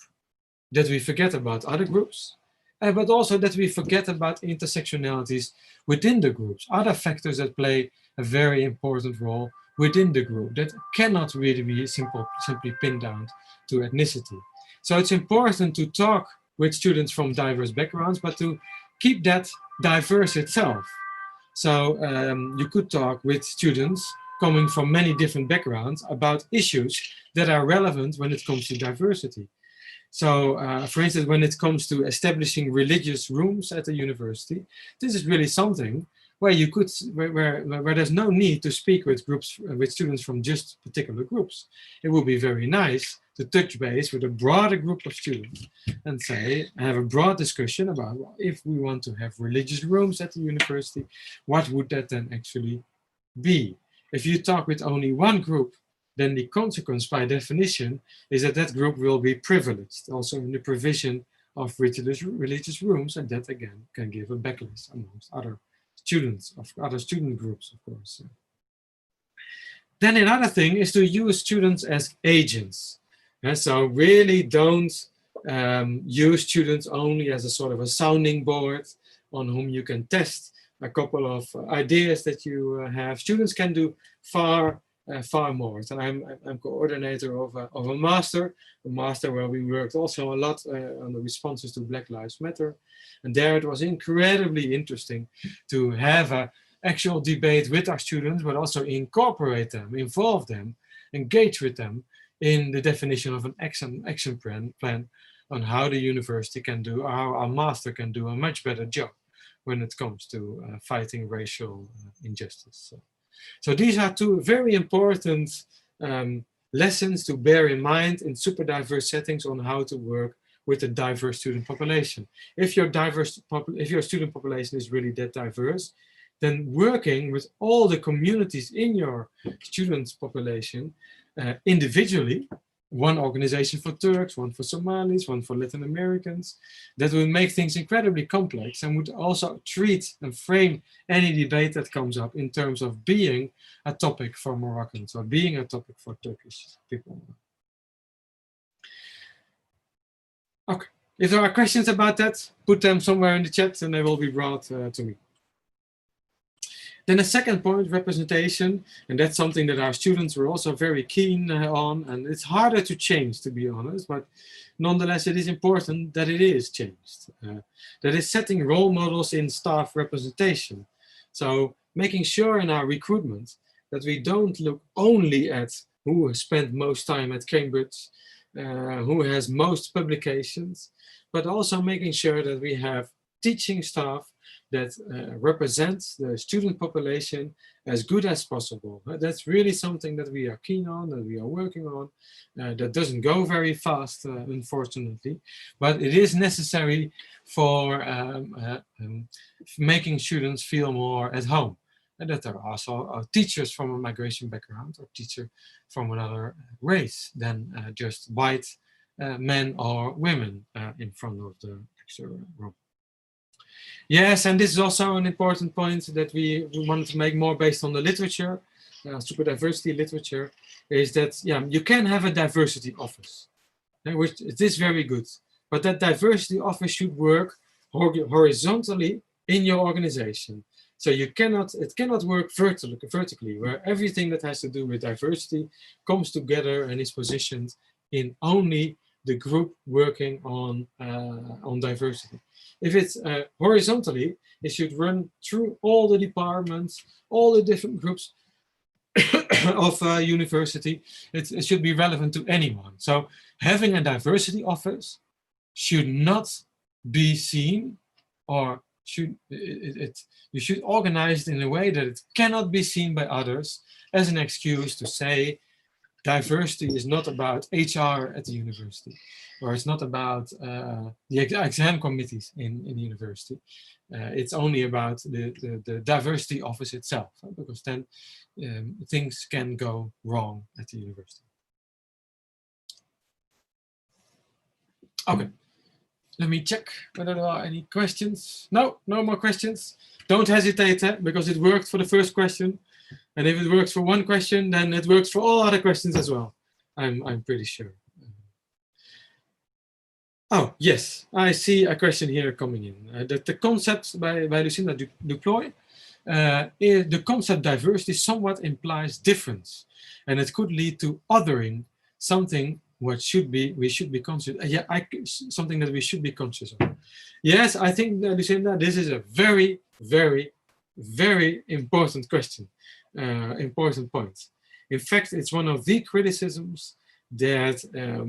that we forget about other groups, but also that we forget about intersectionalities within the groups, other factors that play a very important role within the group that cannot really be simply pinned down to ethnicity. So it's important to talk with students from diverse backgrounds, but to keep that diverse itself. So you could talk with students coming from many different backgrounds about issues that are relevant when it comes to diversity. So, for instance, when it comes to establishing religious rooms at the university, this is really something where you could, where there's no need to speak with students from just particular groups. It would be very nice to touch base with a broader group of students and have a broad discussion about, well, if we want to have religious rooms at the university, what would that then actually be? If you talk with only one group, then the consequence by definition is that that group will be privileged, also in the provision of religious rooms, and that again can give a backlash amongst other students, of other student groups, of course. Then another thing is to use students as agents. So really don't use students only as a sort of a sounding board on whom you can test a couple of ideas that you have. Students can do far more. And I'm coordinator of a master where we worked also a lot on the responses to Black Lives Matter. And there it was incredibly interesting to have an actual debate with our students, but also incorporate them, involve them, engage with them in the definition of an action plan on how the university can do, or how our master can do a much better job when it comes to fighting racial injustice. So these are two very important lessons to bear in mind in super diverse settings on how to work with a diverse student population. If your student population is really that diverse, then working with all the communities in your student population individually, one organization for Turks, one for Somalis, one for Latin Americans, that would make things incredibly complex and would also treat and frame any debate that comes up in terms of being a topic for Moroccans or being a topic for Turkish people. Okay, if there are questions about that, put them somewhere in the chat and they will be brought to me. Then the second point, representation, and that's something that our students were also very keen on, and it's harder to change, to be honest, but nonetheless it is important that it is changed. That is setting role models in staff representation. So making sure in our recruitment that we don't look only at who has spent most time at Cambridge, who has most publications, but also making sure that we have teaching staff that represents the student population as good as possible. That's really something that we are keen on, that we are working on. That doesn't go very fast, unfortunately, but it is necessary for making students feel more at home. And that there are also teachers from a migration background or teacher from another race than just white men or women in front of the lecture room. Yes, and this is also an important point that we wanted to make more based on the literature, super diversity literature, is that you can have a diversity office, which it is very good, but that diversity office should work horizontally in your organization. So it cannot work vertically, where everything that has to do with diversity comes together and is positioned in only the group working on diversity. If it's horizontally, it should run through all the departments, all the different groups of university. It should be relevant to anyone. So having a diversity office should not be seen, or you should organize it in a way that it cannot be seen by others as an excuse to say diversity is not about HR at the university, or it's not about the exam committees in the university. It's only about the diversity office itself, because then things can go wrong at the university. Okay. Let me check whether there are any questions. No, no more questions. Don't hesitate, because it worked for the first question. And if it works for one question, then it works for all other questions as well. I'm pretty sure. Oh, yes, I see a question here coming in. The concept by Lucinda Duploy, the concept diversity somewhat implies difference. And it could lead to othering something what we should be conscious. Something that we should be conscious of. Yes, I think, Lucinda, this is a very, very, very important question, important point. In fact, it's one of the criticisms that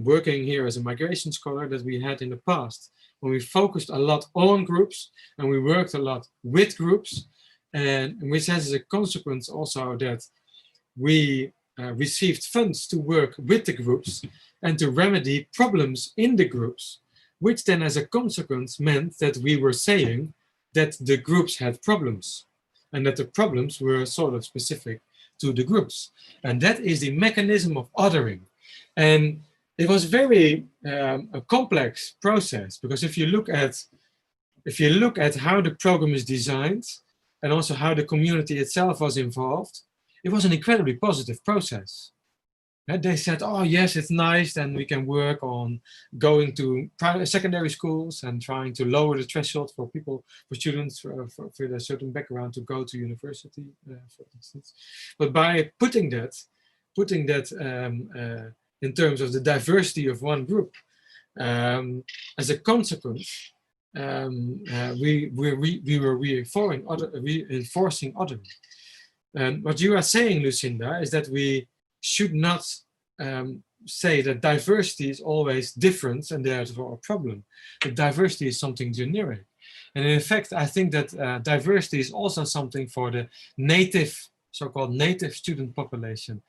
working here as a migration scholar that we had in the past, when we focused a lot on groups and we worked a lot with groups, and which has as a consequence also that we received funds to work with the groups and to remedy problems in the groups, which then as a consequence meant that we were saying that the groups had problems and that the problems were sort of specific to the groups. And that is the mechanism of othering. And it was very a complex process, because if you look at how the program is designed and also how the community itself was involved, it was an incredibly positive process. And they said, oh yes, it's nice, then we can work on going to secondary schools and trying to lower the threshold for students with a certain background to go to university, for instance. But by putting that in terms of the diversity of one group, as a consequence, we were reinforcing others. What you are saying, Lucinda, is that we should not say that diversity is always different and therefore a problem. But diversity is something generic. And in fact, I think that diversity is also something for the native, so-called native student population.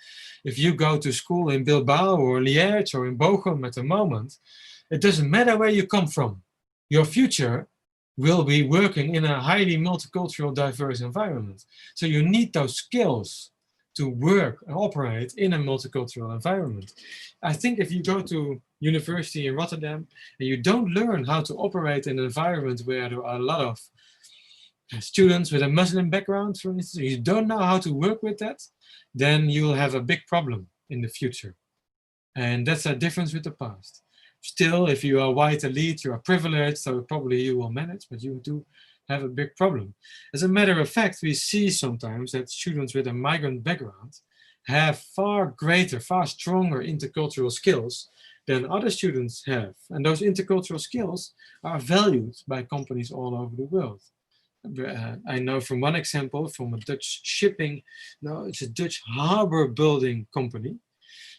If you go to school in Bilbao or Liège or in Bochum at the moment, it doesn't matter where you come from. Your future will be working in a highly multicultural, diverse environment. So you need those skills to work and operate in a multicultural environment. I think if you go to university in Rotterdam and you don't learn how to operate in an environment where there are a lot of students with a Muslim background, for instance, you don't know how to work with that, then you will have a big problem in the future. And that's a difference with the past. Still, if you are white elite, you are privileged, so probably you will manage, but you do have a big problem. As a matter of fact, we see sometimes that students with a migrant background have far greater, far stronger intercultural skills than other students have. And those intercultural skills are valued by companies all over the world. I know from one example from a Dutch shipping, no, it's a Dutch harbor building company,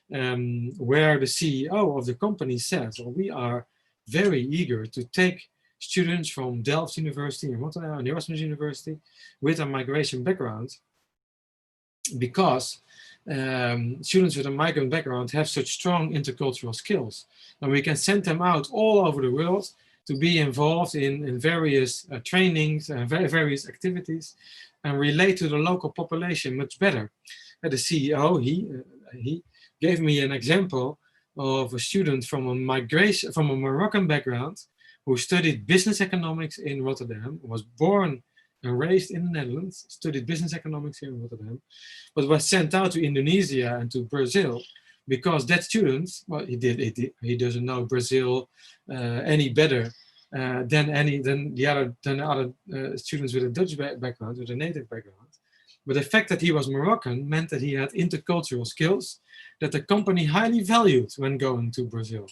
where the CEO of the company says, well, we are very eager to take students from Delft University in Rotterdam and Erasmus University with a migration background, because students with a migrant background have such strong intercultural skills, and we can send them out all over the world to be involved in various trainings and various activities and relate to the local population much better. The CEO, he gave me an example of a student from a Moroccan background who studied business economics in Rotterdam, was born and raised in the Netherlands, studied business economics here in Rotterdam, but was sent out to Indonesia and to Brazil because that student, well, he doesn't know Brazil any better than the other students with a Dutch background, with a native background. But the fact that he was Moroccan meant that he had intercultural skills that the company highly valued when going to Brazil.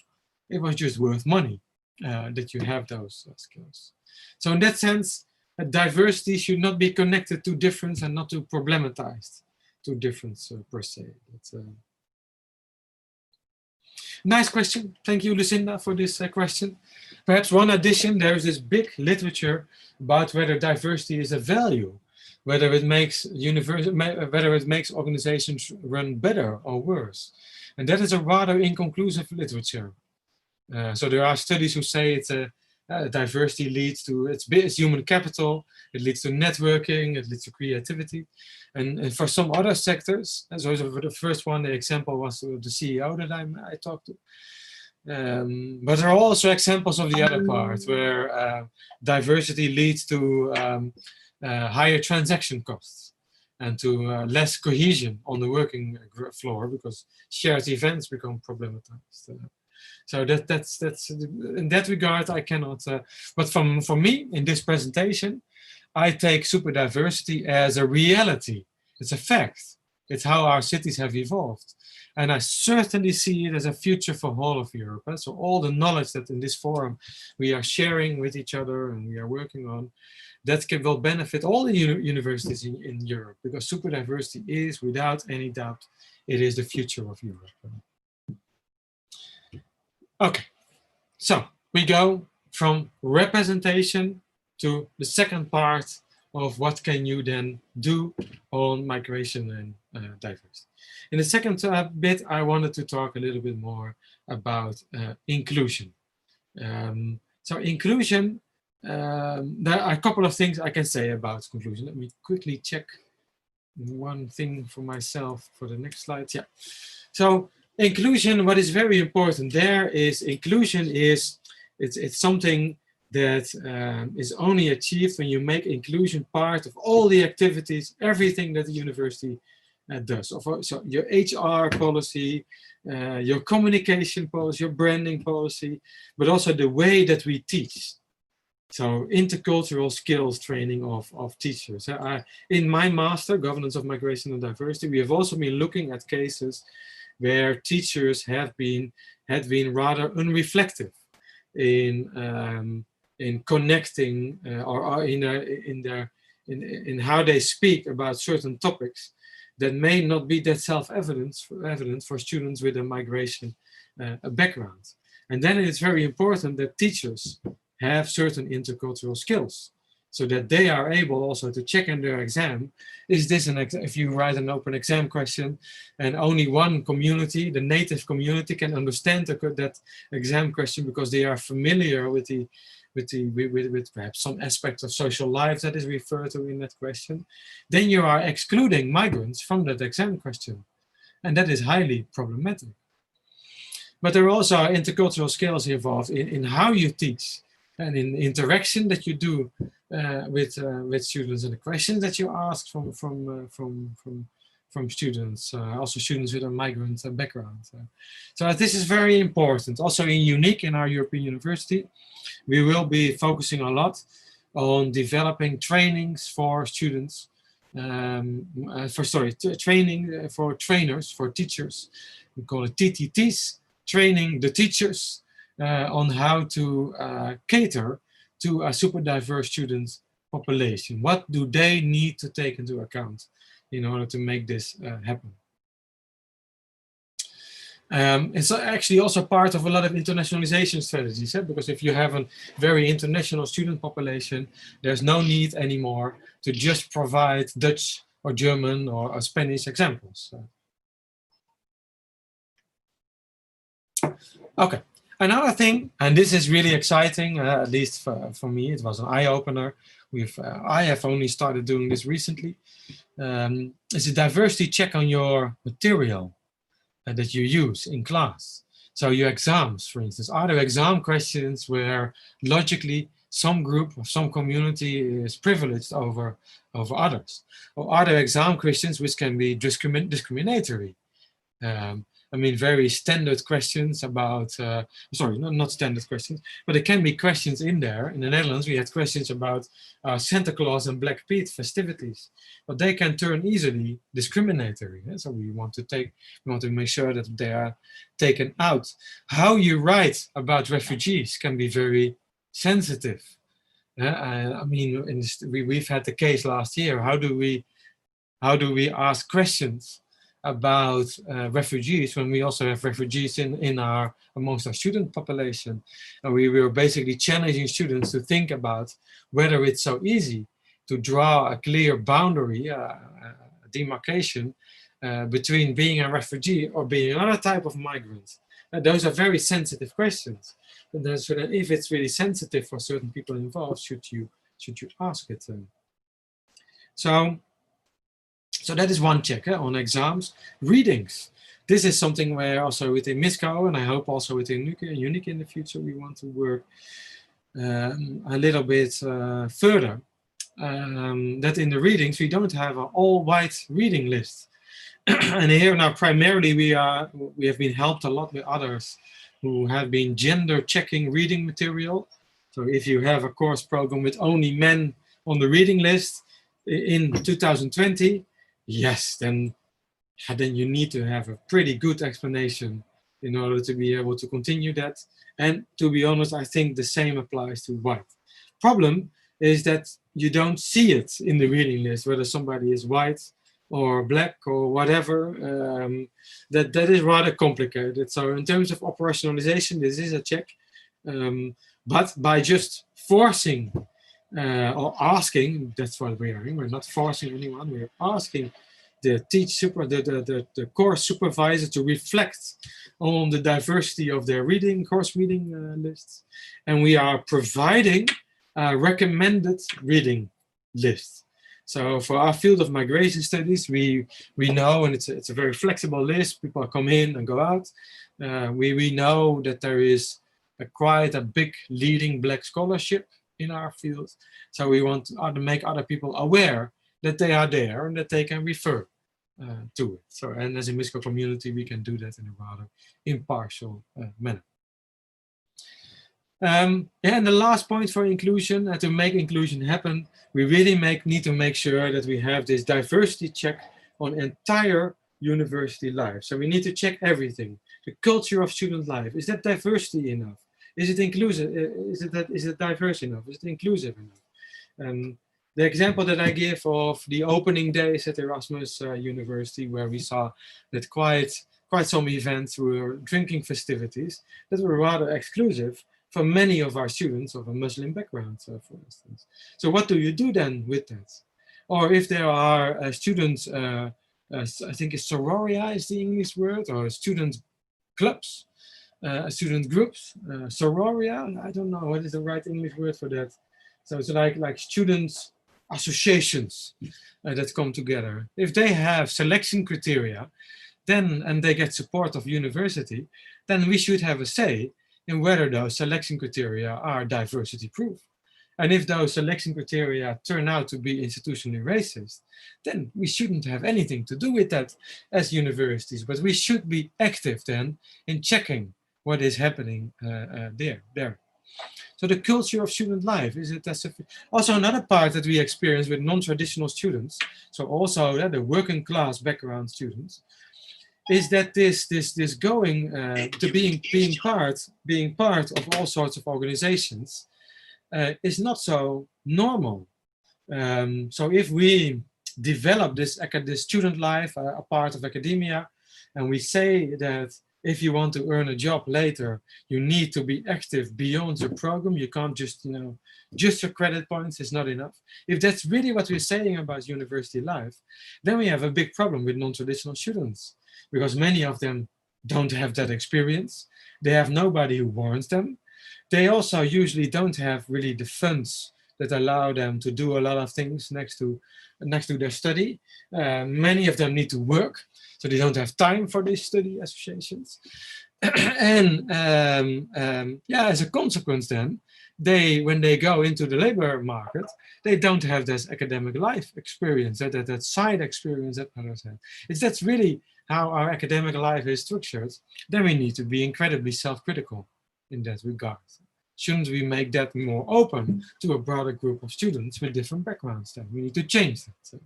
It was just worth money that you have those skills. So in that sense, diversity should not be connected to difference and not to problematized to difference per se. That's a nice question. Thank you, Lucinda, for this question. Perhaps one addition, there is this big literature about whether diversity is a value, whether it makes organizations run better or worse. And that is a rather inconclusive literature. So there are studies who say it's diversity leads to, it's human capital, it leads to networking, it leads to creativity. And for some other sectors, so for the first one, the example was the CEO that I talked to. But there are also examples of the other part where diversity leads to higher transaction costs and to less cohesion on the working floor because shared events become problematized. So that's in that regard, I cannot, but for me in this presentation, I take super diversity as a reality. It's a fact. It's how our cities have evolved. And I certainly see it as a future for all of Europe. So all the knowledge that in this forum we are sharing with each other and we are working on, that will benefit all the universities in Europe, because super diversity is, without any doubt, it is the future of Europe. Okay, so we go from representation to the second part of what can you then do on migration and diversity. In the second bit, I wanted to talk a little bit more about inclusion. So inclusion, there are a couple of things I can say about inclusion. Let me quickly check one thing for myself for the next slide. Yeah. So inclusion, what is very important there is inclusion is, it's something that is only achieved when you make inclusion part of all the activities, everything that the university does. So your HR policy, your communication policy, your branding policy, but also the way that we teach. So intercultural skills training of teachers. In my master, Governance of Migration and Diversity, we have also been looking at cases where teachers had been rather unreflective in connecting or in how they speak about certain topics that may not be that self-evident for students with a migration background. And then it's very important that teachers have certain intercultural skills so that they are able also to check in their exam. Is this if you write an open exam question and only one community, the native community, can understand that exam question because they are familiar with perhaps some aspect of social life that is referred to in that question, then you are excluding migrants from that exam question. And that is highly problematic. But there are also intercultural skills involved in how you teach and in interaction that you do with students and the questions that you ask from students, also students with a migrant background. So this is very important. Also unique in our European University, we will be focusing a lot on developing trainings for students, training for trainers, for teachers. We call it TTTs, training the teachers on how to cater to a super diverse student population. What do they need to take into account in order to make this happen? It's actually also part of a lot of internationalization strategies, because if you have a very international student population, there's no need anymore to just provide Dutch or German or Spanish examples. Okay, another thing, and this is really exciting, at least for me, it was an eye-opener. I have only started doing this recently. Is a diversity check on your material that you use in class. So your exams, for instance, are there exam questions where logically some group or some community is privileged over others? Or are there exam questions which can be discriminatory? I mean, very standard questions about, sorry, not standard questions, but there can be questions in there. In the Netherlands, we had questions about Santa Claus and Black Pete festivities, but they can turn easily discriminatory. So we want to make sure that they are taken out. How you write about refugees can be very sensitive. I mean, we've had the case last year. How do we ask questions about refugees when we also have refugees amongst our student population? And we were basically challenging students to think about whether it's so easy to draw a clear boundary, demarcation between being a refugee or being another type of migrant. Those are very sensitive questions. And then, so that if it's really sensitive for certain people involved, should you ask it? So that is one check on exams. Readings. This is something where also within MISCO, and I hope also within UNIC in the future, we want to work a little bit further. That in the readings, we don't have an all-white reading list. And here now primarily we have been helped a lot with others who have been gender checking reading material. So if you have a course program with only men on the reading list in 2020, yes, then you need to have a pretty good explanation in order to be able to continue that. And to be honest, I think the same applies to white. Problem is that you don't see it in the reading list, whether somebody is white or black or whatever. That is rather complicated. So in terms of operationalization, this is a check. But by just forcing or asking, that's what we are doing. We're not forcing anyone. We're asking the course supervisor to reflect on the diversity of their course reading lists, and we are providing a recommended reading list. So for our field of migration studies, we know, and it's a very flexible list. People come in and go out. We know that there is quite a big leading Black scholarship in our field. So we want to make other people aware that they are there and that they can refer to it. So, and as a MISCO community, we can do that in a rather impartial manner. And the last point for inclusion, to make inclusion happen, we really need to make sure that we have this diversity check on entire university life. So we need to check everything. The culture of student life, is that diversity enough? Is it inclusive? Is it diverse enough? Is it inclusive enough? The example that I give of the opening days at Erasmus University, where we saw that quite some events were drinking festivities that were rather exclusive for many of our students of a Muslim background, for instance. So what do you do then with that? Or if there are students, I think sororia is the English word, or student clubs, student groups, sororia, I don't know what is the right English word for that. So it's like students associations that come together. If they have selection criteria, then, and they get support of university, then we should have a say in whether those selection criteria are diversity proof. And if those selection criteria turn out to be institutionally racist, then we shouldn't have anything to do with that as universities, but we should be active then in checking what is happening there. So the culture of student life, is it also another part that we experience with non-traditional students, so also the working class background students, is that this going to being part of all sorts of organizations is not so normal. So if we develop this student life, a part of academia, and we say that if you want to earn a job later, you need to be active beyond your program. You can't just, you know, just your credit points is not enough. If that's really what we're saying about university life, then we have a big problem with non-traditional students, because many of them don't have that experience. They have nobody who warns them. They also usually don't have really the funds that allow them to do a lot of things next to their study. Many of them need to work, so they don't have time for these study associations. And yeah, as a consequence then, when they go into the labor market, they don't have this academic life experience, that side experience that others have. That's really how our academic life is structured. Then we need to be incredibly self-critical in that regard. Shouldn't we make that more open to a broader group of students with different backgrounds? Then we need to change that. So.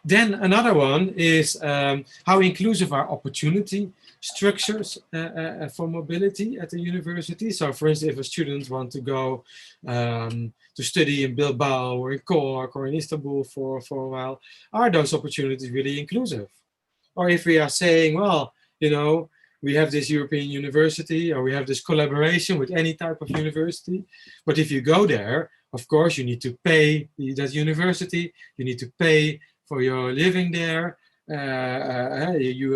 Then another one is how inclusive are opportunity structures for mobility at the university. So for instance, if a student wants to go to study in Bilbao or in Cork or in Istanbul for a while, are those opportunities really inclusive? Or if we are saying, well, you know, we have this European university, or we have this collaboration with any type of university, but if you go there, of course, you need to pay that university, you need to pay for your living there. You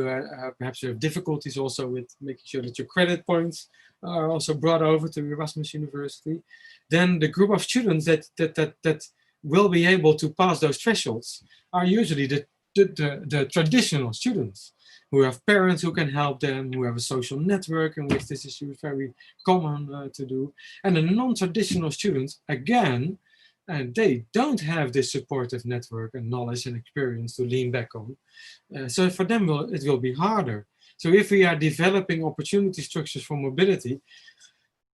perhaps have difficulties also with making sure that your credit points are also brought over to Erasmus University. Then the group of students that will be able to pass those thresholds are usually the traditional students, who have parents who can help them, who have a social network in which this is very common to do. And the non-traditional students, again, they don't have this supportive network and knowledge and experience to lean back on. So for them, it will be harder. So if we are developing opportunity structures for mobility,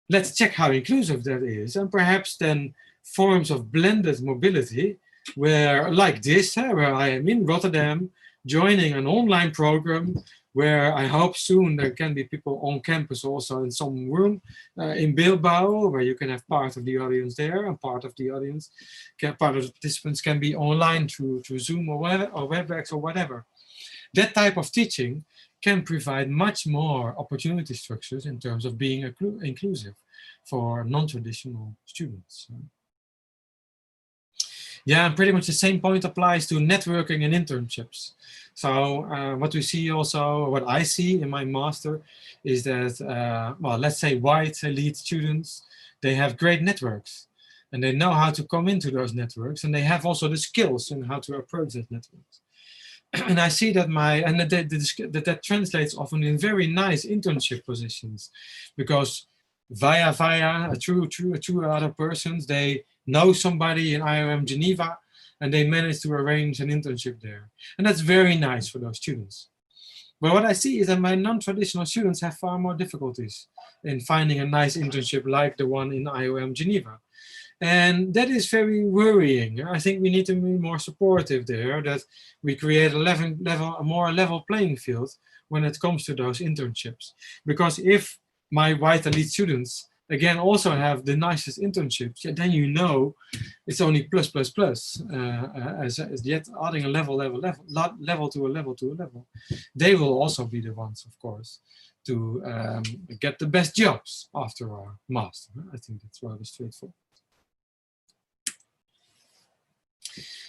let's check how inclusive that is. And perhaps then forms of blended mobility, where like this, where I am in Rotterdam, joining an online program where I hope soon there can be people on campus also in some room in Bilbao, where you can have part of the audience there, and part of the audience, part of the participants can be online through Zoom or WebEx or whatever. That type of teaching can provide much more opportunity structures in terms of being inclusive for non-traditional students. Yeah, and pretty much the same point applies to networking and internships. So what we see also, what I see in my master is that, well, let's say white elite students, they have great networks and they know how to come into those networks, and they have also the skills in how to approach those networks. And I see that that translates often in very nice internship positions, because via two other persons, they know somebody in IOM Geneva, and they manage to arrange an internship there. And that's very nice for those students. But what I see is that my non-traditional students have far more difficulties in finding a nice internship like the one in IOM Geneva. And that is very worrying. I think we need to be more supportive there, that we create a more level playing field when it comes to those internships. Because if my white elite students again also have the nicest internships, then you know it's only plus as yet adding a level to a level. They will also be the ones, of course, to get the best jobs after our master. I think that's rather straightforward.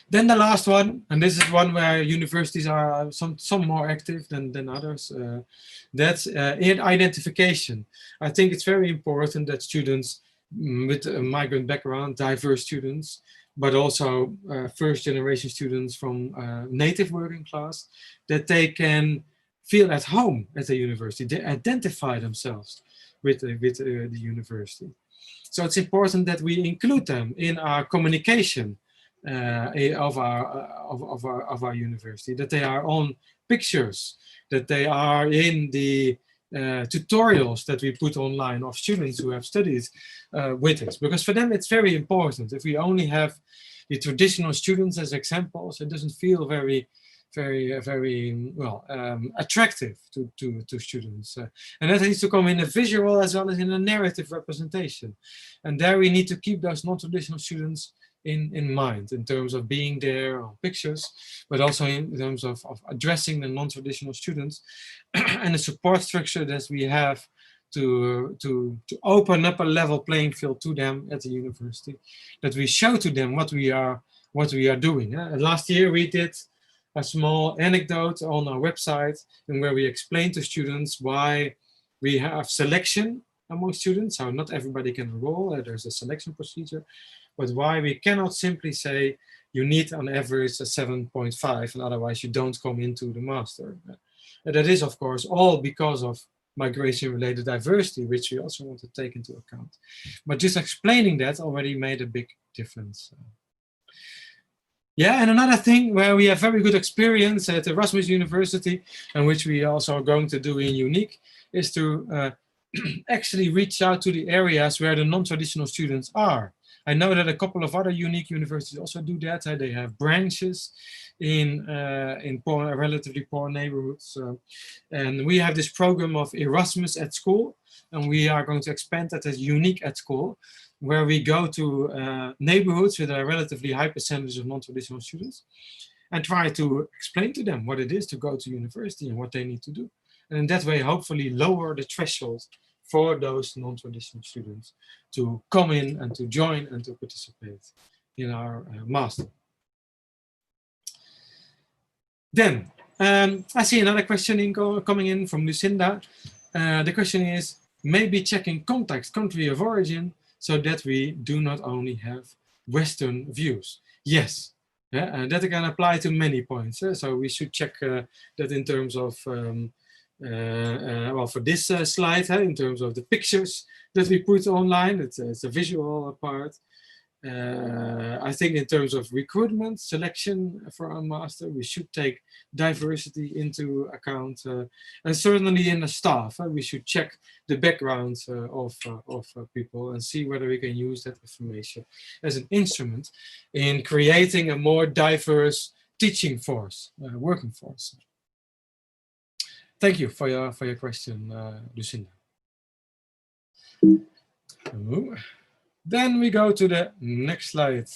Then the last one, and this is one where universities are some more active than others, that's identification. I think it's very important that students with a migrant background, diverse students, but also first generation students from native working class, that they can feel at home at the university. They identify themselves with the university. So it's important that we include them in our communication of our university, that they are on pictures, that they are in the tutorials that we put online of students who have studied with us, because for them it's very important. If we only have the traditional students as examples, it doesn't feel very well attractive to students, and that needs to come in a visual as well as in a narrative representation. And there we need to keep those non-traditional students in mind, in terms of being there on pictures, but also in terms of addressing the non-traditional students and the support structure that we have to open up a level playing field to them at the university, that we show to them what we are doing. Last year we did a small anecdote on our website, and where we explain to students why we have selection among students, how not everybody can enroll, there's a selection procedure, but why we cannot simply say you need on average a 7.5 and otherwise you don't come into the master. And that is of course all because of migration related diversity, which we also want to take into account. But just explaining that already made a big difference. Yeah, and another thing where we have very good experience at Erasmus University, and which we also are going to do in UNIQ, is to actually reach out to the areas where the non-traditional students are. I know that a couple of other UNIQ universities also do that. They have branches in poor, relatively poor neighborhoods. And we have this program of Erasmus at School, and we are going to expand that as UNIQ at School, where we go to neighborhoods with a relatively high percentage of non-traditional students and try to explain to them what it is to go to university and what they need to do. And in that way, hopefully lower the threshold for those non-traditional students to come in and to join and to participate in our master. Then, I see another question coming in from Lucinda. The question is, maybe checking context, country of origin, so that we do not only have Western views. Yes, yeah, that can apply to many points. So we should check that in terms of, well, for this slide, in terms of the pictures that we put online, it's a visual part. I think in terms of recruitment, selection for our master, we should take diversity into account, and certainly in the staff, we should check the background of people and see whether we can use that information as an instrument in creating a more diverse teaching force, working force. Thank you for your question, Lucinda. Then we go to the next slide.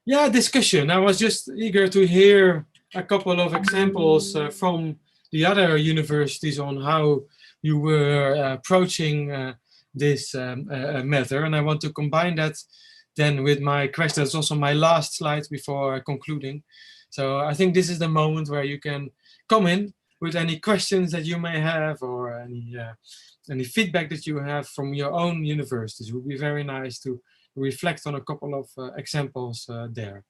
Yeah, discussion. I was just eager to hear a couple of examples from the other universities on how you were approaching this matter. And I want to combine that then with my question. That's also my last slide before concluding. So I think this is the moment where you can come in with any questions that you may have, or any feedback that you have from your own universities. It would be very nice to reflect on a couple of examples there.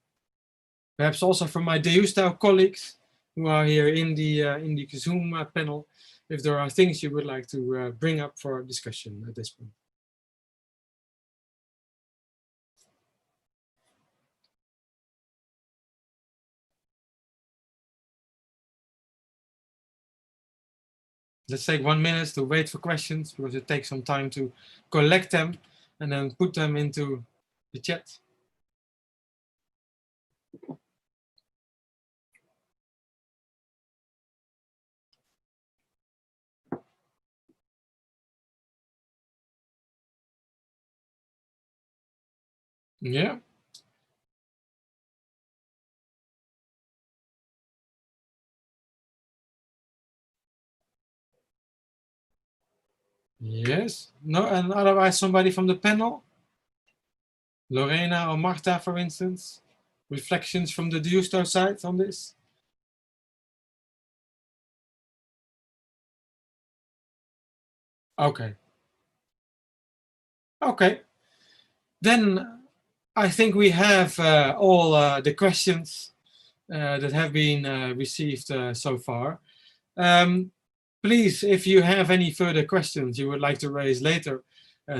Perhaps also from my Deusto colleagues who are here in the Zoom panel, if there are things you would like to bring up for discussion at this point. Let's take 1 minute to wait for questions, because it takes some time to collect them and then put them into the chat. Yeah. Yes. No, and otherwise somebody from the panel? Lorena or Marta, for instance? Reflections from the Deusto side on this? Okay. Okay. Then I think we have all the questions that have been received so far. Please, if you have any further questions you would like to raise later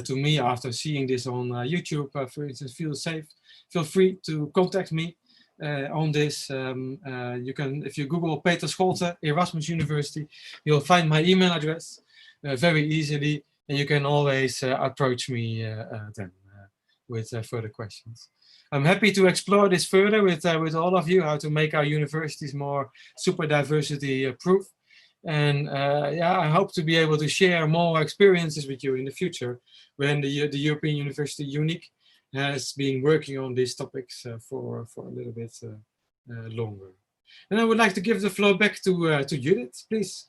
to me after seeing this on YouTube, for instance, feel free to contact me on this. You can, if you Google Peter Scholten, Erasmus University, you'll find my email address very easily, and you can always approach me then with further questions. I'm happy to explore this further with all of you, how to make our universities more super diversity proof. And yeah, I hope to be able to share more experiences with you in the future when the European University UNIQ has been working on these topics for a little bit longer. And I would like to give the floor back to Judith, please.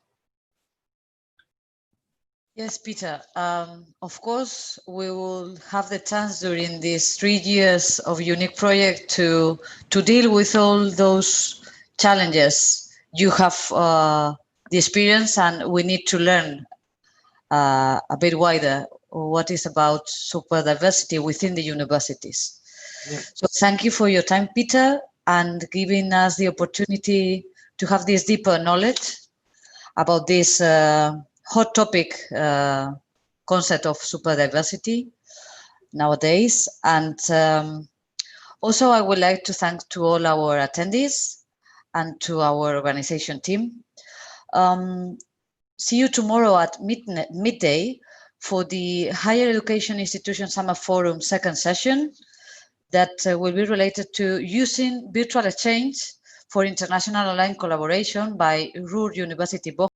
Yes, Peter. Of course, we will have the chance during these 3 years of unique project to deal with all those challenges. You have the experience, and we need to learn a bit wider what is about super diversity within the universities. Yeah. So thank you for your time, Peter, and giving us the opportunity to have this deeper knowledge about this hot topic concept of super diversity nowadays. And also I would like to thank to all our attendees and to our organization team. See you tomorrow at midday for the Higher Education Institution Summer Forum second session that will be related to using virtual exchange for international online collaboration by Ruhr University